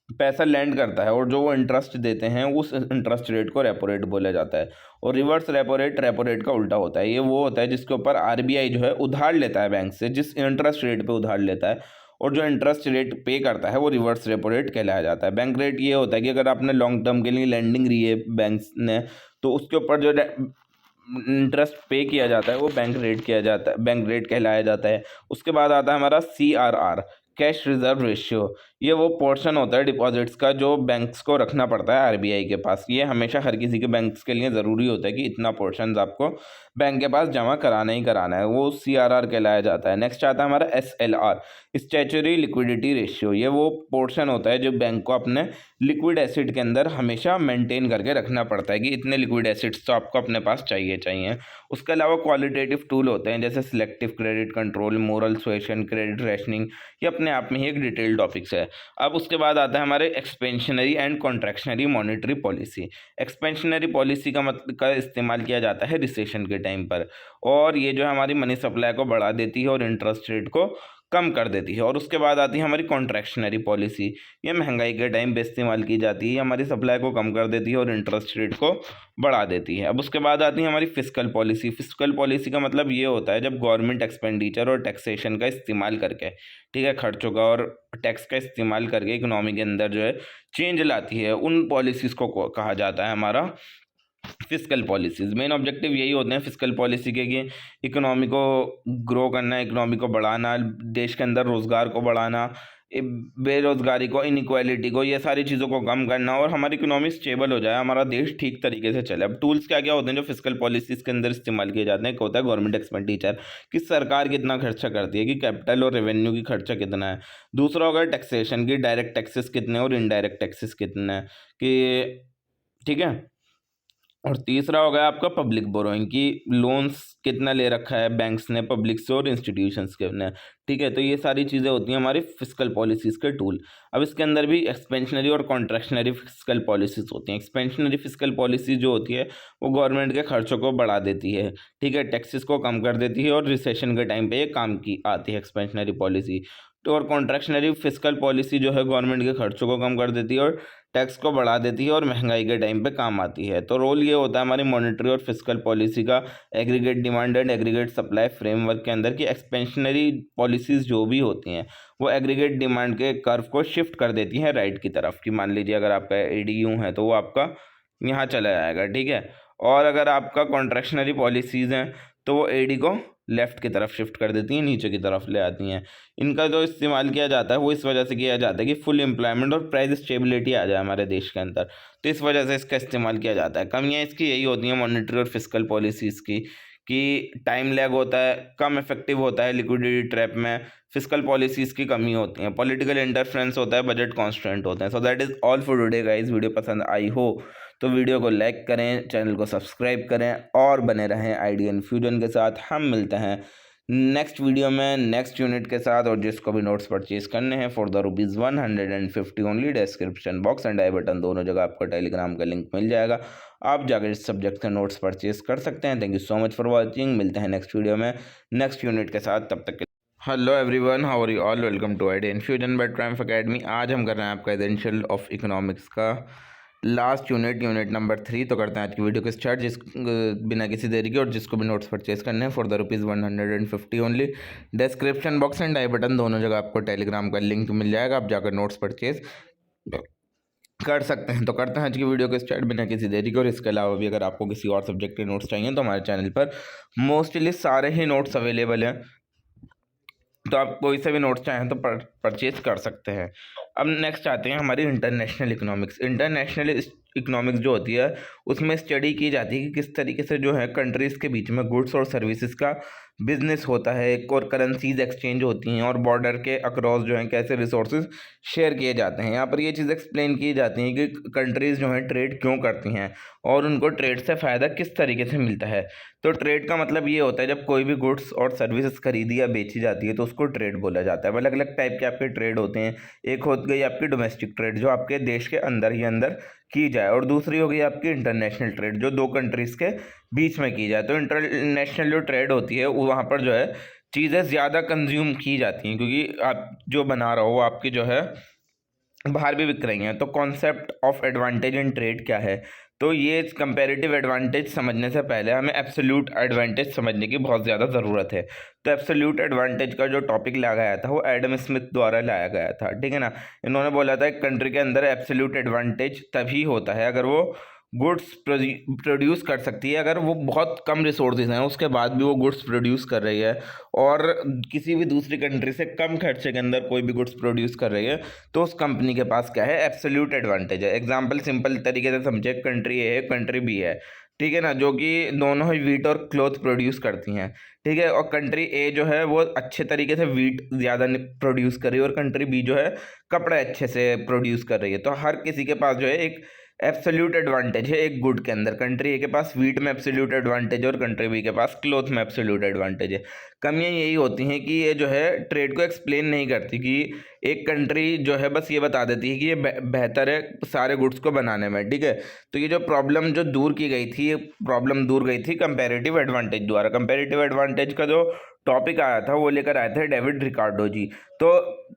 पैसा लैंड करता है और जो वो इंटरेस्ट देते हैं उस इंटरेस्ट रेट को रेपो रेट बोला जाता है। और रिवर्स रेपो रेट का उल्टा होता है। ये वो होता है जिसके ऊपर आरबीआई जो है उधार लेता है बैंक से, जिस इंटरेस्ट रेट पे उधार लेता है और जो इंटरेस्ट रेट पे करता है वो रिवर्स रेपो रेट कहलाया जाता है। बैंक रेट ये होता है कि अगर आपने लॉन्ग टर्म के लिए लैंडिंग ली है बैंक ने तो उसके ऊपर जो इंटरेस्ट पे किया जाता है वो बैंक रेट कहलाया जाता है। उसके बाद आता है हमारा CRR, कैश रिजर्व रेशियो, ये वो पोर्शन होता है डिपॉजिट्स का जो बैंक्स को रखना पड़ता है आरबीआई के पास। ये हमेशा हर किसी के बैंक्स के लिए ज़रूरी होता है कि इतना पोर्शन आपको बैंक के पास जमा कराना ही कराना है, वो सीआरआर कहलाया जाता है। नेक्स्ट आता है हमारा एसएलआर, स्टैच्यूटरी लिक्विडिटी रेशियो। ये वो पोर्शन होता है जो बैंक को अपने लिक्विड एसिड के अंदर हमेशा मेंटेन करके रखना पड़ता है कि इतने लिक्विड एसिड्स तो आपको अपने पास चाहिए। उसके अलावा क्वालिटेटिव टूल होते हैं जैसे selective credit control, moral suasion, credit rationing, ये अपने आप में ही एक डिटेल टॉपिक्स है। अब उसके बाद आता है हमारे expansionary and contractionary monetary policy. Expansionary policy का इस्तेमाल किया जाता है रिसेशन के टाइम पर, और ये जो है हमारी मनी सप्लाई को बढ़ा देती है और इंटरेस्ट रेट को कम कर देती है। और उसके बाद आती है हमारी कॉन्ट्रैक्शनरी पॉलिसी, ये महंगाई के टाइम पे इस्तेमाल की जाती है, हमारी सप्लाई को कम कर देती है और इंटरेस्ट रेट को बढ़ा देती है। अब उसके बाद आती है हमारी फिस्कल पॉलिसी। फिस्कल पॉलिसी का मतलब ये होता है जब गवर्नमेंट एक्सपेंडिचर और टैक्सेशन का इस्तेमाल करके, ठीक है, खर्चों का और टैक्स का इस्तेमाल करके इकोनॉमी के अंदर जो है चेंज लाती है, उन पॉलिसीज़ को कहा जाता है हमारा फिस्कल पॉलिसीज़। मेन ऑब्जेक्टिव यही होते हैं फिस्कल पॉलिसी के कि इकोनॉमी को ग्रो करना, इकोनॉमी को बढ़ाना, देश के अंदर रोज़गार को बढ़ाना, बेरोज़गारी को, इनइक्वालिटी को, ये सारी चीज़ों को कम करना और हमारी इकोनॉमी स्टेबल हो जाए, हमारा देश ठीक तरीके से चले। अब टूल्स क्या क्या होते हैं जो फिस्कल पॉलिसीज़ के अंदर इस्तेमाल किए जाते हैं? एक होता है गवर्नमेंट एक्सपेंडिचर, कि सरकार कितना खर्चा करती है, कि कैपिटल और रेवेन्यू की खर्चा कितना है। दूसरा होगा टैक्सेशन, की डायरेक्ट टैक्सेस कितने और इनडायरेक्ट टैक्सेस कितने हैं, कि ठीक है। और तीसरा हो गया आपका पब्लिक बोरोइंग, की लोन्स कितना ले रखा है बैंक्स ने पब्लिक से और इंस्टीट्यूशंस के ने, ठीक है। तो ये सारी चीज़ें होती हैं हमारी फिस्कल पॉलिसीज़ के टूल। अब इसके अंदर भी एक्सपेंशनरी और कॉन्ट्रैक्शनरी फिस्कल पॉलिसीज़ होती हैं। एक्सपेंशनरी फिस्कल पॉलिसी जो होती है वो गवर्नमेंट के खर्चों को बढ़ा देती है, ठीक है, टैक्सेस को कम कर देती है और रिसेशन के टाइम पे ये काम की आती है एक्सपेंशनरी पॉलिसी। तो और कॉन्ट्रैक्शनरी फिस्कल पॉलिसी जो है गवर्नमेंट के खर्चों को कम कर देती है और टैक्स को बढ़ा देती है और महंगाई के टाइम पे काम आती है। तो रोल ये होता है हमारी मॉनेटरी और फिस्कल पॉलिसी का aggregate demand and aggregate supply framework के अंदर, की एक्सपेंशनरी पॉलिसीज़ जो भी होती हैं वो एग्रीगेट डिमांड के कर्व को शिफ्ट कर देती हैं राइट की तरफ, कि मान लीजिए अगर आपका एडीयू है तो वो आपका यहाँ चला जाएगा, ठीक है। और अगर आपका कॉन्ट्रैक्शनरी पॉलिसीज़ हैं तो वो एडी को लेफ़्ट की तरफ शिफ्ट कर देती हैं, नीचे की तरफ ले आती हैं। इनका जो इस्तेमाल किया जाता है वो इस वजह से किया जाता है कि फुल एम्प्लॉयमेंट और प्राइस स्टेबिलिटी आ जाए हमारे देश के अंदर, तो इस वजह से इसका इस्तेमाल किया जाता है। कमियाँ इसकी यही होती हैं मॉनेटरी और फिस्कल पॉलिसीज़ की, कि टाइम लैग होता है, कम इफेक्टिव होता है लिक्विडिटी ट्रैप में, फिस्कल पॉलिसीज़ की कमी होती है, पॉलिटिकल इंटरफेरेंस होता है, बजट कॉन्स्टेंट होते हैं। So that is all for today guys. Video पसंद आई हो तो वीडियो को लाइक करें, चैनल को सब्सक्राइब करें और बने रहें आइडिया इन्फ्यूजन के साथ। हम मिलते हैं नेक्स्ट वीडियो में नेक्स्ट यूनिट के साथ, और जिसको भी नोट्स परचेज करने हैं for the ₹150 only, description box and I button दोनों जगह आपको टेलीग्राम का लिंक मिल जाएगा, आप जाकर इस सब्जेक्ट के नोट्स परचेज कर सकते हैं। Thank you so much for watching. मिलते हैं नेक्स्ट वीडियो में नेक्स्ट यूनिट के साथ, तब तक के hello everyone, how are you all, welcome to idea infusion by Triumph academy. आज हम कर रहे हैं आपका एसेंशियल ऑफ इकोनॉमिक्स का लास्ट यूनिट नंबर 3। तो करते हैं आज की वीडियो को स्टार्ट, बिना किसी देरी के, और जिसको भी नोट्स परचेज करने हैं for the ₹150 only, description box and I button दोनों जगह आपको टेलीग्राम का लिंक मिल जाएगा, आप जाकर नोट्स परचेज कर सकते हैं। तो करते हैं आज की वीडियो को स्टार्ट बिना किसी देरी के। और इसके अलावा भी अगर आपको किसी और सब्जेक्ट के नोट्स चाहिए तो हमारे चैनल पर मोस्टली सारे ही नोट्स अवेलेबल हैं, तो आप कोई से भी नोट्स चाहें तो परचेज कर सकते हैं। अब नेक्स्ट आते हैं हमारी इंटरनेशनल इकोनॉमिक्स। इंटरनेशनल इकोनॉमिक्स जो होती है उसमें स्टडी की जाती है कि किस तरीके से जो है कंट्रीज़ के बीच में गुड्स और सर्विसेज का बिजनेस होता है, और करेंसीज एक्सचेंज होती हैं, और बॉर्डर के अक्रॉस जो है कैसे रिसोर्सेज शेयर किए जाते हैं। यहाँ पर ये चीज़ एक्सप्लेन की जाती है कि कंट्रीज़ जो हैं ट्रेड क्यों करती हैं और उनको ट्रेड से फ़ायदा किस तरीके से मिलता है। तो ट्रेड का मतलब ये होता है जब कोई भी गुड्स और सर्विसेज खरीदी या बेची जाती है तो उसको ट्रेड बोला जाता है। अलग अलग टाइप के आपके ट्रेड होते हैं, एक हो गई आपकी डोमेस्टिक ट्रेड जो आपके देश के अंदर ही अंदर की जाए, और दूसरी हो गई आपकी इंटरनेशनल ट्रेड जो दो कंट्रीज़ के बीच में की जाए। तो इंटरनेशनल जो ट्रेड होती है वहाँ पर जो है चीज़ें ज़्यादा कंज्यूम की जाती हैं, क्योंकि आप जो बना रहे हो वो आपकी जो है बाहर भी बिक रही हैं। तो concept of advantage in trade क्या है? तो ये कंपैरेटिव एडवांटेज समझने से पहले हमें एब्सोल्यूट एडवांटेज समझने की बहुत ज़्यादा ज़रूरत है। तो एब्सोल्यूट एडवांटेज का जो टॉपिक लाया गया था वो एडम स्मिथ द्वारा लाया गया था, ठीक है ना। इन्होंने बोला था एक कंट्री के अंदर एब्सोल्यूट एडवांटेज तभी होता है अगर वो गुड्स प्रोड्यूस कर सकती है अगर वो बहुत कम रिसोर्सेज हैं उसके बाद भी वो गुड्स प्रोड्यूस कर रही है और किसी भी दूसरी कंट्री से कम खर्चे के अंदर कोई भी गुड्स प्रोड्यूस कर रही है, तो उस कंपनी के पास क्या है, एब्सोल्यूट एडवांटेज है। एग्जांपल सिंपल तरीके से समझे, कंट्री ए है, कंट्री बी है, ठीक है ना, जो कि दोनों ही वीट और क्लॉथ प्रोड्यूस करती हैं, ठीक है। और कंट्री ए जो है वो अच्छे तरीके से वीट ज़्यादा प्रोड्यूस कर रही है और कंट्री बी जो है कपड़े अच्छे से प्रोड्यूस कर रही है। तो हर किसी के पास जो है एक एब्सोल्यूट एडवांटेज है एक गुड के अंदर। कंट्री ए के पास वीट में एब्सोल्यूट एडवांटेज है और कंट्री बी के पास क्लॉथ में एब्सोल्यूट एडवांटेज है। कमियां यही होती हैं कि ये जो है ट्रेड को एक्सप्लेन नहीं करती, कि एक कंट्री जो है बस ये बता देती है कि ये बेहतर है सारे गुड्स को बनाने में, ठीक है। तो ये जो प्रॉब्लम जो दूर की गई थी, ये प्रॉब्लम दूर गई थी कंपैरेटिव एडवांटेज द्वारा। कंपैरेटिव एडवांटेज का जो टॉपिक आया था वो लेकर आए थे डेविड रिकार्डो जी। तो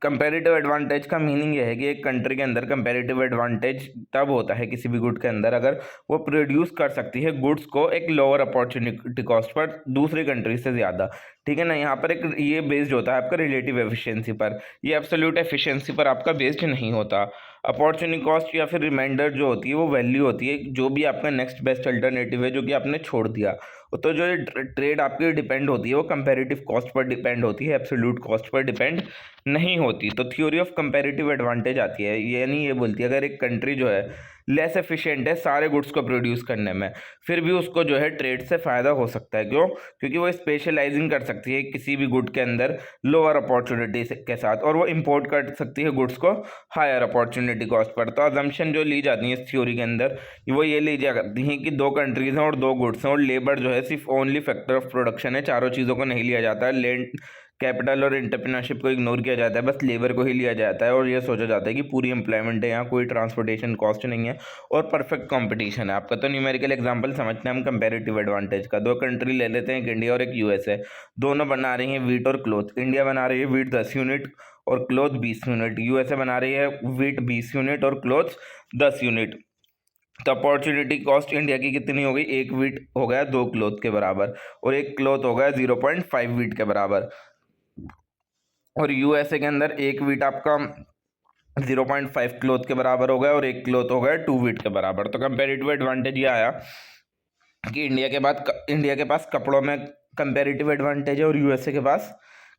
कंपैरेटिव एडवांटेज का मीनिंग ये है कि एक कंट्री के अंदर कंपैरेटिव एडवांटेज तब होता है किसी भी गुड के अंदर अगर वो प्रोड्यूस कर सकती है गुड्स को एक लोअर अपॉर्चुनिटी कॉस्ट पर दूसरी कंट्री से ज़्यादा, ठीक है ना। यहाँ पर एक ये बेस्ड होता है आपका रिलेटिव एफिशिएंसी पर, ये एब्सोल्यूट एफिशिएंसी पर आपका बेस्ड नहीं होता। अपॉर्चुनिटी कॉस्ट या फिर रिमाइंडर जो होती है वो वैल्यू होती है जो भी आपका नेक्स्ट बेस्ट अल्टरनेटिव है जो कि आपने छोड़ दिया। तो जो ट्रेड आपकी डिपेंड होती है वो कंपैरेटिव कॉस्ट पर डिपेंड होती है, एब्सोल्यूट कॉस्ट पर डिपेंड नहीं होती। तो थ्योरी ऑफ कंपैरेटिव एडवांटेज आती है, यानी ये बोलती है अगर एक कंट्री जो है लेस एफिशिएंट है सारे गुड्स को प्रोड्यूस करने में, फिर भी उसको जो है ट्रेड से फ़ायदा हो सकता है। क्यों? क्योंकि वो स्पेशलाइजिंग कर सकती है किसी भी गुड के अंदर लोअर अपॉर्चुनिटी के साथ, और वो इंपोर्ट कर सकती है गुड्स को हायर अपॉर्चुनिटी कॉस्ट पर। तो अजम्पशन जो ली जाती है इस थ्योरी के अंदर वो ये ली जाती है कि दो कंट्रीज हैं और दो गुड्स हैं और लेबर जो है सिर्फ ओनली फैक्टर ऑफ प्रोडक्शन है, चारों चीज़ों को नहीं लिया जाता है। लैंड, कैपिटल और एंटरप्रेन्योरशिप को इग्नोर किया जाता है, बस लेबर को ही लिया जाता है और ये सोचा जाता है कि पूरी एम्प्लॉयमेंट है, यहाँ कोई ट्रांसपोर्टेशन कॉस्ट नहीं है और परफेक्ट कंपटीशन है आपका। तो न्यूमेरिकल एग्जांपल समझते हैं हम कंपैरेटिव एडवांटेज का। दो कंट्री ले लेते हैं, एक इंडिया और एक यूएसए। दोनों बना रही हैं वीट और क्लॉथ। इंडिया बना रही है वीट 10 यूनिट और क्लॉथ 20 यूनिट। यूएसए बना रही है वीट 20 यूनिट और क्लॉथ 10 यूनिट। तो अपॉर्चुनिटी कॉस्ट इंडिया की कितनी हो गई, एक वीट हो गया 2 क्लॉथ के बराबर और एक क्लॉथ हो गया 0.5 वीट के बराबर। और यूएसए के अंदर एक वीट आपका 0.5 क्लॉथ के बराबर हो गया और एक क्लॉथ हो गया 2 वीट के बराबर। तो कंपेरेटिव एडवांटेज ये आया कि इंडिया के पास कपड़ों में कंपेरेटिव एडवांटेज है और यूएसए के पास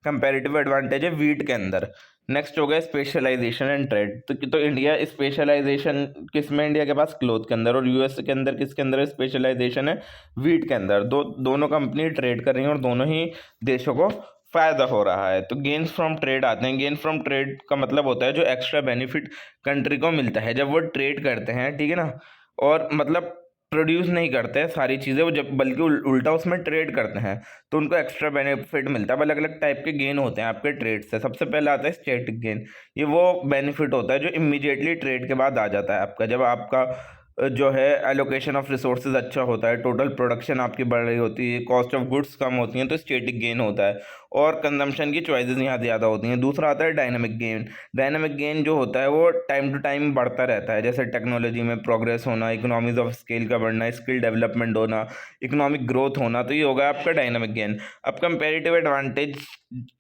कंपेरेटिव एडवांटेज है वीट के अंदर। नेक्स्ट हो गया स्पेशलाइजेशन एंड ट्रेड। तो इंडिया स्पेशलाइजेशन किस में, इंडिया के पास क्लॉथ के अंदर, और यूएस के अंदर किसके अंदर स्पेशलाइजेशन है, वीट के अंदर। दोनों कंपनी ट्रेड कर रही हैं और दोनों ही देशों को फायदा हो रहा है। तो गेन्स फ्रॉम ट्रेड आते हैं। गेन फ्रॉम ट्रेड का मतलब होता है जो एक्स्ट्रा बेनिफिट कंट्री को मिलता है जब वो ट्रेड करते हैं, ठीक है ना। और मतलब प्रोड्यूस नहीं करते हैं सारी चीज़ें वो, जब बल्कि उल्टा उसमें ट्रेड करते हैं तो उनको एक्स्ट्रा बेनिफिट मिलता है। अलग अलग टाइप के गेन होते हैं आपके ट्रेड से। सबसे पहले आता है स्टैटिक गेन। ये वो बेनिफिट होता है जो इमीडिएटली ट्रेड के बाद आ जाता है आपका, जब आपका जो है एलोकेशन ऑफ रिसोर्सेज अच्छा होता है, टोटल प्रोडक्शन आपकी बढ़ रही होती है, कॉस्ट ऑफ गुड्स कम होती हैं, तो स्टैटिक गेन होता है और कंजम्पशन की चॉइसेस यहाँ ज़्यादा होती हैं। दूसरा आता है डायनामिक गेन। डायनामिक गेन जो होता है वो टाइम टू टाइम बढ़ता रहता है, जैसे टेक्नोलॉजी में प्रोग्रेस होना, इकोनॉमीज ऑफ स्केल का बढ़ना, स्किल डेवलपमेंट होना, इकोनॉमिक ग्रोथ होना, तो ये होगा आपका डायनामिक गेन। अब कंपेरेटिव एडवांटेज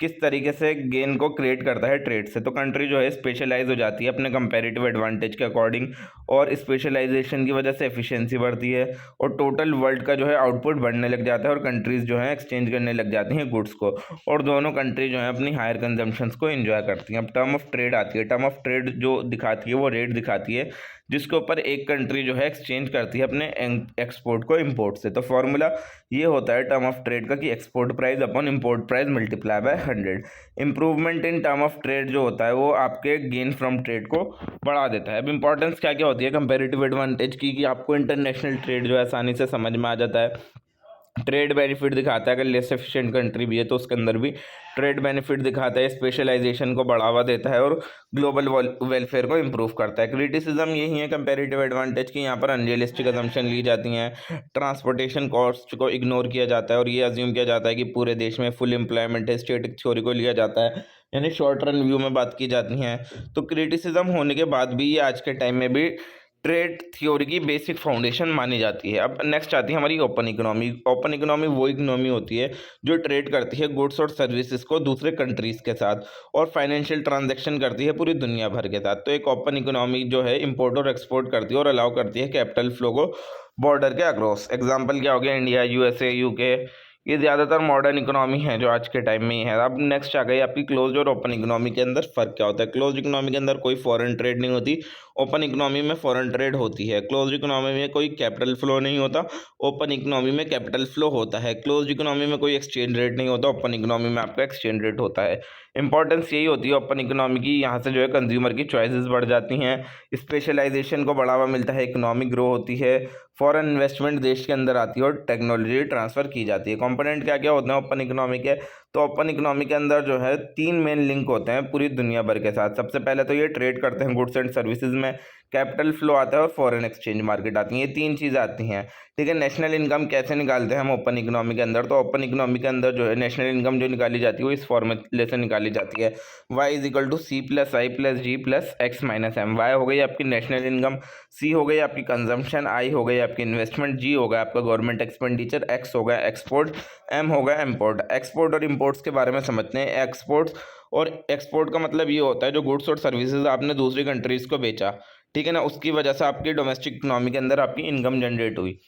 किस तरीके से गेन को क्रिएट करता है ट्रेड से, तो कंट्री जो है स्पेशलाइज हो जाती है अपने कंपेरेटिव एडवांटेज के अकॉर्डिंग और स्पेशलाइजेशन की वजह से एफिशिएंसी बढ़ती है और टोटल वर्ल्ड का जो है आउटपुट बढ़ने लग जाता है और कंट्रीज जो है एक्सचेंज करने लग जाती हैं गुड्स को और दोनों कंट्री जो है अपनी हायर कंजम्पशंस को एंजॉय करती हैं। अब टर्म ऑफ ट्रेड आती है। टर्म ऑफ ट्रेड जो दिखाती है वो रेट दिखाती है जिसके ऊपर एक कंट्री जो है एक्सचेंज करती है अपने एक्सपोर्ट को इंपोर्ट से। तो फॉर्मूला ये होता है टर्म ऑफ ट्रेड का कि export price upon import price multiply by 100। Improvement in term of trade जो होता है वो आपके गेन फ्रॉम ट्रेड को बढ़ा देता है। अब इंपॉर्टेंस क्या क्या होती है कंपेरेटिव एडवांटेज की, कि आपको इंटरनेशनल ट्रेड जो है आसानी से समझ में आ जाता है। ट्रेड बेनिफिट दिखाता है, अगर लेस एफिशिएंट कंट्री भी है तो उसके अंदर भी ट्रेड बेनिफिट दिखाता है, स्पेशलाइजेशन को बढ़ावा देता है और ग्लोबल वेलफेयर को इम्प्रूव करता है। क्रिटिसिज्म यही है कंपैरेटिव एडवांटेज की, यहाँ पर अनरियलिस्टिक अजम्पशन ली जाती हैं, ट्रांसपोर्टेशन कॉस्ट को इग्नोर किया जाता है और ये अज्यूम किया जाता है कि पूरे देश में फुल एम्प्लॉयमेंट है, स्टैटिक थ्योरी को लिया जाता है, यानी शॉर्ट रन व्यू में बात की जाती हैं। तो क्रिटिसिज्म होने के बाद भी ये आज के टाइम में भी ट्रेड थ्योरी की बेसिक फाउंडेशन मानी जाती है। अब नेक्स्ट आती है हमारी ओपन इकोनॉमी। ओपन इकोनॉमी वो इकोनॉमी होती है जो ट्रेड करती है गुड्स और सर्विसेज को दूसरे कंट्रीज के साथ और फाइनेंशियल ट्रांजैक्शन करती है पूरी दुनिया भर के साथ। तो एक ओपन इकोनॉमी जो है इंपोर्ट और एक्सपोर्ट करती है और अलाउ करती है कैपिटल फ्लो को बॉर्डर के अक्रॉस। एग्जाम्पल क्या हो गया, इंडिया, यूएसए, यूके, ये ज़्यादातर मॉडर्न इकोनॉमी है जो आज के टाइम में ही है। अब नेक्स्ट आ गई आपकी क्लोज और ओपन इकोनॉमी के अंदर फ़र्क क्या होता है। क्लोज इकोनॉमी के अंदर कोई फॉरेन ट्रेड नहीं होती, ओपन इकोनॉमी में फॉरेन ट्रेड होती है। क्लोज इकोनॉमी में कोई कैपिटल फ्लो नहीं होता, ओपन इकोनॉमी में कैपिटल फ्लो होता है। क्लोज इकोनॉमी में कोई एक्सचेंज रेट नहीं होता, ओपन इकोनॉमी में आपका एक्सचेंज रेट होता है। इंपॉर्टेंस यही होती है ओपन इकोनॉमी की, यहाँ से जो है कंज्यूमर की चॉइसेस बढ़ जाती हैं, स्पेशलाइजेशन को बढ़ावा मिलता है, इकोनॉमिक ग्रो होती है, फॉरेन इन्वेस्टमेंट देश के अंदर आती है और टेक्नोलॉजी ट्रांसफ़र की जाती है। कंपोनेंट क्या क्या होते हैं ओपन इकोनॉमी के, तो ओपन इकोनॉमी के अंदर जो है 3 मेन लिंक होते हैं पूरी दुनिया भर के साथ। सबसे पहले तो ये ट्रेड करते हैं गुड्स एंड सर्विसेज में, कैपिटल फ्लो आता है और फॉरेन एक्सचेंज मार्केट आती है, ये 3 चीज़ें आती हैं। ठीक है, नेशनल इनकम कैसे निकालते हैं हम ओपन इकोनॉमी के अंदर, तो ओपन इकोनॉमी के अंदर जो है नेशनल इनकम जो निकाली जाती है वो इस फॉर्मूले से निकाली जाती है, Y is equal to C plus I plus G plus X minus M. Y हो गई आपकी नेशनल इनकम, सी हो गई आपकी कंजम्पशन, आई हो गई आपकी इन्वेस्टमेंट, जी हो गया आपका गवर्नमेंट एक्सपेंडिचर, एक्स हो गया एक्सपोर्ट, एम हो गया इम्पोर्ट। एक्सपोर्ट और इम्पोर्ट्स के बारे में समझते हैं। एक्सपोर्ट का मतलब ये होता है जो गुड्स और सर्विसेज आपने दूसरी कंट्रीज़ को बेचा, ठीक है ना, उसकी वजह से आपकी डोमेस्टिक इकोनॉमी के अंदर आपकी इनकम जनरेट हुई।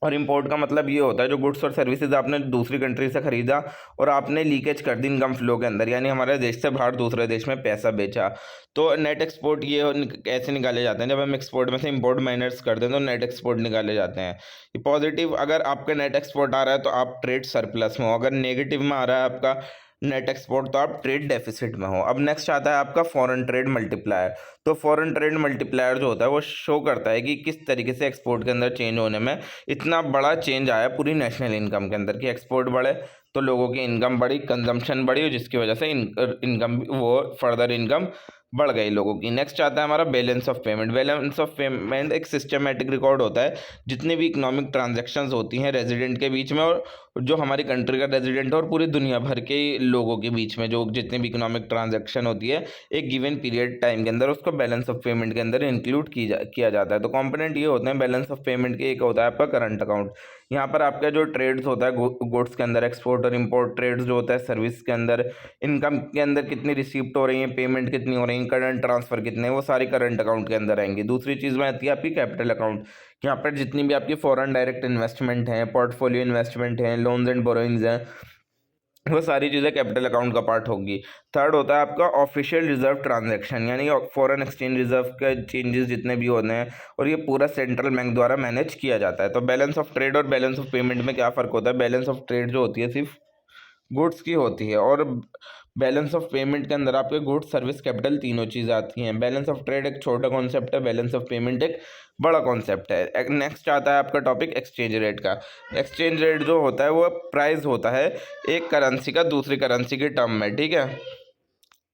और इंपोर्ट का मतलब ये होता है जो गुड्स और सर्विसेज आपने दूसरी कंट्री से खरीदा और आपने लीकेज कर दी इनकम फ्लो के अंदर, यानी हमारे देश से बाहर दूसरे देश में पैसा बेचा। तो नेट एक्सपोर्ट ये कैसे निकाले जाते हैं, जब हम एक्सपोर्ट में से इंपोर्ट माइनस कर दें तो नेट एक्सपोर्ट निकाले जाते हैं। पॉजिटिव अगर आपका नेट एक्सपोर्ट आ रहा है तो आप ट्रेड सरप्लस में हो, अगर नेगेटिव में आ रहा है आपका नेट एक्सपोर्ट तो आप ट्रेड डेफिसिट में हो। अब नेक्स्ट आता है आपका फॉरेन ट्रेड मल्टीप्लायर। तो फॉरेन ट्रेड मल्टीप्लायर जो होता है वो शो करता है कि किस तरीके से एक्सपोर्ट के अंदर चेंज होने में इतना बड़ा चेंज आया पूरी नेशनल इनकम के अंदर, कि एक्सपोर्ट बढ़े तो लोगों की इनकम बढ़ी, कंजम्पशन बढ़ी, जिसकी वजह से इनकम वो फर्दर इनकम बढ़ गई लोगों की। नेक्स्ट आता है हमारा balance of payment. Balance of payment एक सिस्टमेटिक रिकॉर्ड होता है जितनी भी इकोनॉमिक ट्रांजैक्शंस होती हैं रेजिडेंट के बीच में और जो हमारी कंट्री का रेजिडेंट है और पूरी दुनिया भर के लोगों के बीच में जो जितनी भी इकोनॉमिक ट्रांजैक्शन होती है एक गिवन पीरियड टाइम के अंदर, उसको बैलेंस ऑफ पेमेंट के अंदर इंक्लूड किया जाता है। तो कंपोनेंट ये होते हैं बैलेंस ऑफ पेमेंट के। एक होता है आपका करंट अकाउंट, यहाँ पर आपका जो ट्रेड्स होता है गुड्स के अंदर, एक्सपोर्ट और इम्पोर्ट ट्रेड्स जो होता है सर्विस के अंदर, इनकम के अंदर कितनी रिसीप्ट हो रही है, पेमेंट कितनी हो रही है, करंट ट्रांसफर कितने, वो सारी करंट अकाउंट के अंदर आएंगी। दूसरी चीज़ में आती है आपकी कैपिटल अकाउंट। यहाँ पर जितनी भी आपकी फॉरेन डायरेक्ट इन्वेस्टमेंट है, पोर्टफोलियो इन्वेस्टमेंट है, लोन्स एंड बोरोइंग्स हैं, वो सारी चीज़ें कैपिटल अकाउंट का पार्ट होगी। थर्ड होता है आपका ऑफिशियल रिजर्व ट्रांजैक्शन, यानी फॉरेन एक्सचेंज रिजर्व के चेंजेस जितने भी होते हैं और ये पूरा सेंट्रल बैंक द्वारा मैनेज किया जाता है। तो बैलेंस ऑफ ट्रेड और बैलेंस ऑफ पेमेंट में क्या फ़र्क होता है, बैलेंस ऑफ ट्रेड जो होती है सिर्फ गुड्स की होती है और बैलेंस ऑफ पेमेंट के अंदर आपके गुड्स सर्विस कैपिटल तीनों चीज़ें आती हैं। बैलेंस ऑफ ट्रेड एक छोटा कॉन्सेप्ट है, बैलेंस ऑफ पेमेंट एक बड़ा कॉन्सेप्ट है। नेक्स्ट आता है आपका टॉपिक एक्सचेंज रेट का। एक्सचेंज रेट जो होता है वो प्राइस होता है एक करेंसी का दूसरी करेंसी के टर्म में, ठीक है।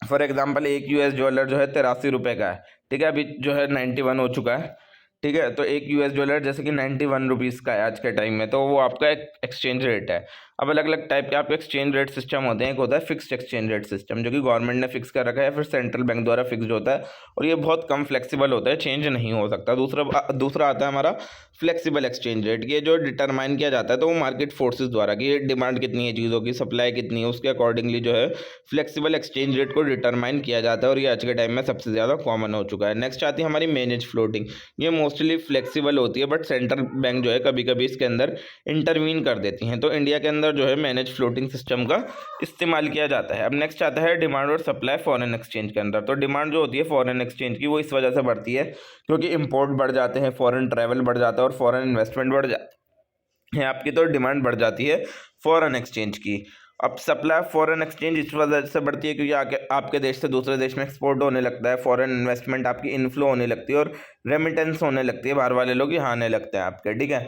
फॉर एग्जांपल एक $US जो है 83 रुपये का है, ठीक है, अभी जो है 91 हो चुका है, ठीक है। तो एक $US जैसे कि 91 रुपीज़ का है आज के टाइम में, तो वो आपका एक एक्सचेंज रेट है। अब अलग अलग टाइप के आपके एक्सचेंज रेट सिस्टम होते हैं। एक होता है फिक्स्ड एक्सचेंज रेट सिस्टम जो कि गवर्नमेंट ने फिक्स कर रखा है, फिर सेंट्रल बैंक द्वारा फिक्स्ड होता है और ये बहुत कम फ्लेक्सिबल होता है, चेंज नहीं हो सकता। दूसरा आता है हमारा फ्लेक्सिबल एक्सचेंज रेट। ये जो डिटरमाइन किया जाता है तो वो मार्केट फोर्सेस द्वारा कि ये डिमांड कितनी है चीज़ों की, सप्लाई कितनी है, उसके अकॉर्डिंगली जो है फ्लेक्सिबल एक्सचेंज रेट को डिटरमाइन किया जाता है और ये आज के टाइम में सबसे ज़्यादा कॉमन हो चुका है। नेक्स्ट आती है हमारी मैनेज फ्लोटिंग। ये मोस्टली फ्लेक्सिबल होती है बट सेंट्रल बैंक जो है कभी कभी इसके अंदर इंटरवीन कर देती हैं। तो इंडिया के अंदर जो है मैनेज फ्लोटिंग सिस्टम का इस्तेमाल किया जाता है। अब नेक्स्ट आता है डिमांड और सप्लाई फॉरेन एक्सचेंज के अंदर। तो डिमांड जो होती है फॉरेन एक्सचेंज की वो इस वजह से बढ़ती है क्योंकि इंपोर्ट बढ़ जाते हैं, फॉरेन ट्रैवल बढ़ जाता है और फॉरेन इन्वेस्टमेंट बढ़ जाती है आपकी, तो डिमांड बढ़ जाती है फॉरेन एक्सचेंज की। अब सप्लाई फॉरेन एक्सचेंज इस वजह से बढ़ती है क्योंकि आपके देश से दूसरे देश में एक्सपोर्ट होने लगता है, फॉरेन इन्वेस्टमेंट आपकी इनफ्लो होने लगती है और रेमिटेंस होने लगती है, बाहर वाले लोग यहाँ आने लगते हैं आपके, ठीक है।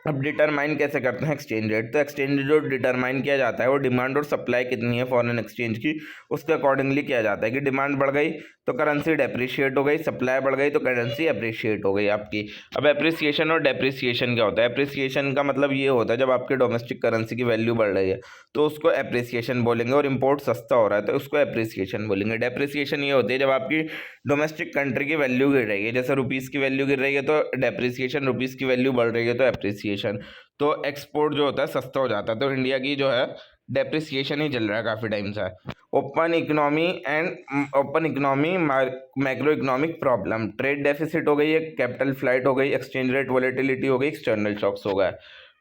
अब डिटरमाइन कैसे करते हैं एक्सचेंज रेट, तो एक्सचेंज जो डिटरमाइन किया जाता है वो डिमांड और सप्लाई कितनी है फॉरेन एक्सचेंज की उसके अकॉर्डिंगली किया जाता है कि डिमांड बढ़ गई तो करेंसी डेप्रिशिएट हो गई, सप्लाई बढ़ गई तो करेंसी अप्रिशिएट हो गई आपकी। अब एप्रिसिएशन और डेप्रिसिएशन क्या होता है? एप्रिसिएशन का मतलब ये होता है जब आपके डोमेस्टिक करेंसी की वैल्यू बढ़ रही है तो उसको एप्रिसिएशन बोलेंगे, और इम्पोर्ट सस्ता हो रहा है तो उसको एप्रिसिएशन बोलेंगे। डेप्रिसिएशन ये होती है जब आपकी डोमेस्टिक कंट्री की वैल्यू गिर रही है, जैसे रुपीज़ की वैल्यू गिर रही है तो डेप्रिसिएशन, रुपीज़ की वैल्यू बढ़ रही है तो एप्रिसिएशन। तो एक्सपोर्ट जो होता है सस्ता हो जाता है, तो इंडिया की जो है डेप्रिसिएशन ही चल रहा है काफ़ी टाइम से। Open economy macro economic problem, trade deficit हो गई है, कैपिटल फ्लाइट हो गई, एक्सचेंज रेट वॉलेटिलिटी हो गई, एक्सटर्नल शॉक्स हो गए।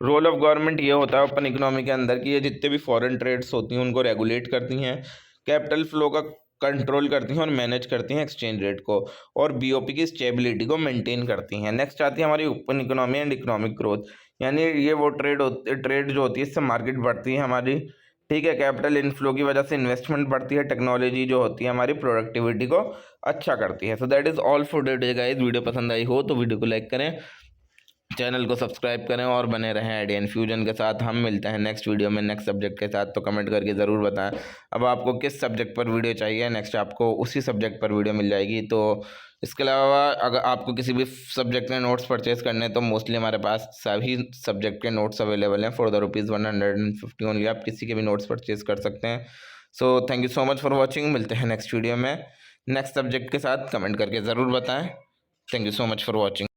रोल ऑफ गवर्नमेंट ये होता है ओपन इकोनॉमी के अंदर कि ये जितने भी फॉरेन ट्रेड्स होती हैं उनको रेगुलेट करती हैं, कैपिटल फ्लो का कंट्रोल करती हैं और मैनेज करती हैं एक्सचेंज रेट को, और बीओपी की स्टेबिलिटी को मेंटेन करती हैं। नेक्स्ट आती है हमारी open economy and economic growth, यानी ये वो ट्रेड जो होती है इससे मार्केट बढ़ती है हमारी, ठीक है। कैपिटल इनफ्लो की वजह से इन्वेस्टमेंट बढ़ती है, टेक्नोलॉजी जो होती है हमारी प्रोडक्टिविटी को अच्छा करती है। So that is all for today guys. Video पसंद आई हो तो वीडियो को लाइक करें, चैनल को सब्सक्राइब करें और बने रहें आइडिया इन्फ्यूजन के साथ। हम मिलते हैं नेक्स्ट वीडियो में नेक्स्ट सब्जेक्ट के साथ, तो कमेंट करके ज़रूर बताएं अब आपको किस सब्जेक्ट पर वीडियो चाहिए। नेक्स्ट आपको उसी सब्जेक्ट पर वीडियो मिल जाएगी। तो इसके अलावा अगर आपको किसी भी सब्जेक्ट के नोट्स परचेज करने हैं तो मोस्टली हमारे पास सभी सब्जेक्ट के नोट्स अवेलेबल हैं फॉर द ₹150 ओनली। आप किसी के भी नोट्स परचेज कर सकते हैं। So thank you so much for watching. मिलते हैं नेक्स्ट वीडियो में नेक्स्ट सब्जेक्ट के साथ। कमेंट करके ज़रूर बताएँ। Thank you so much for watching.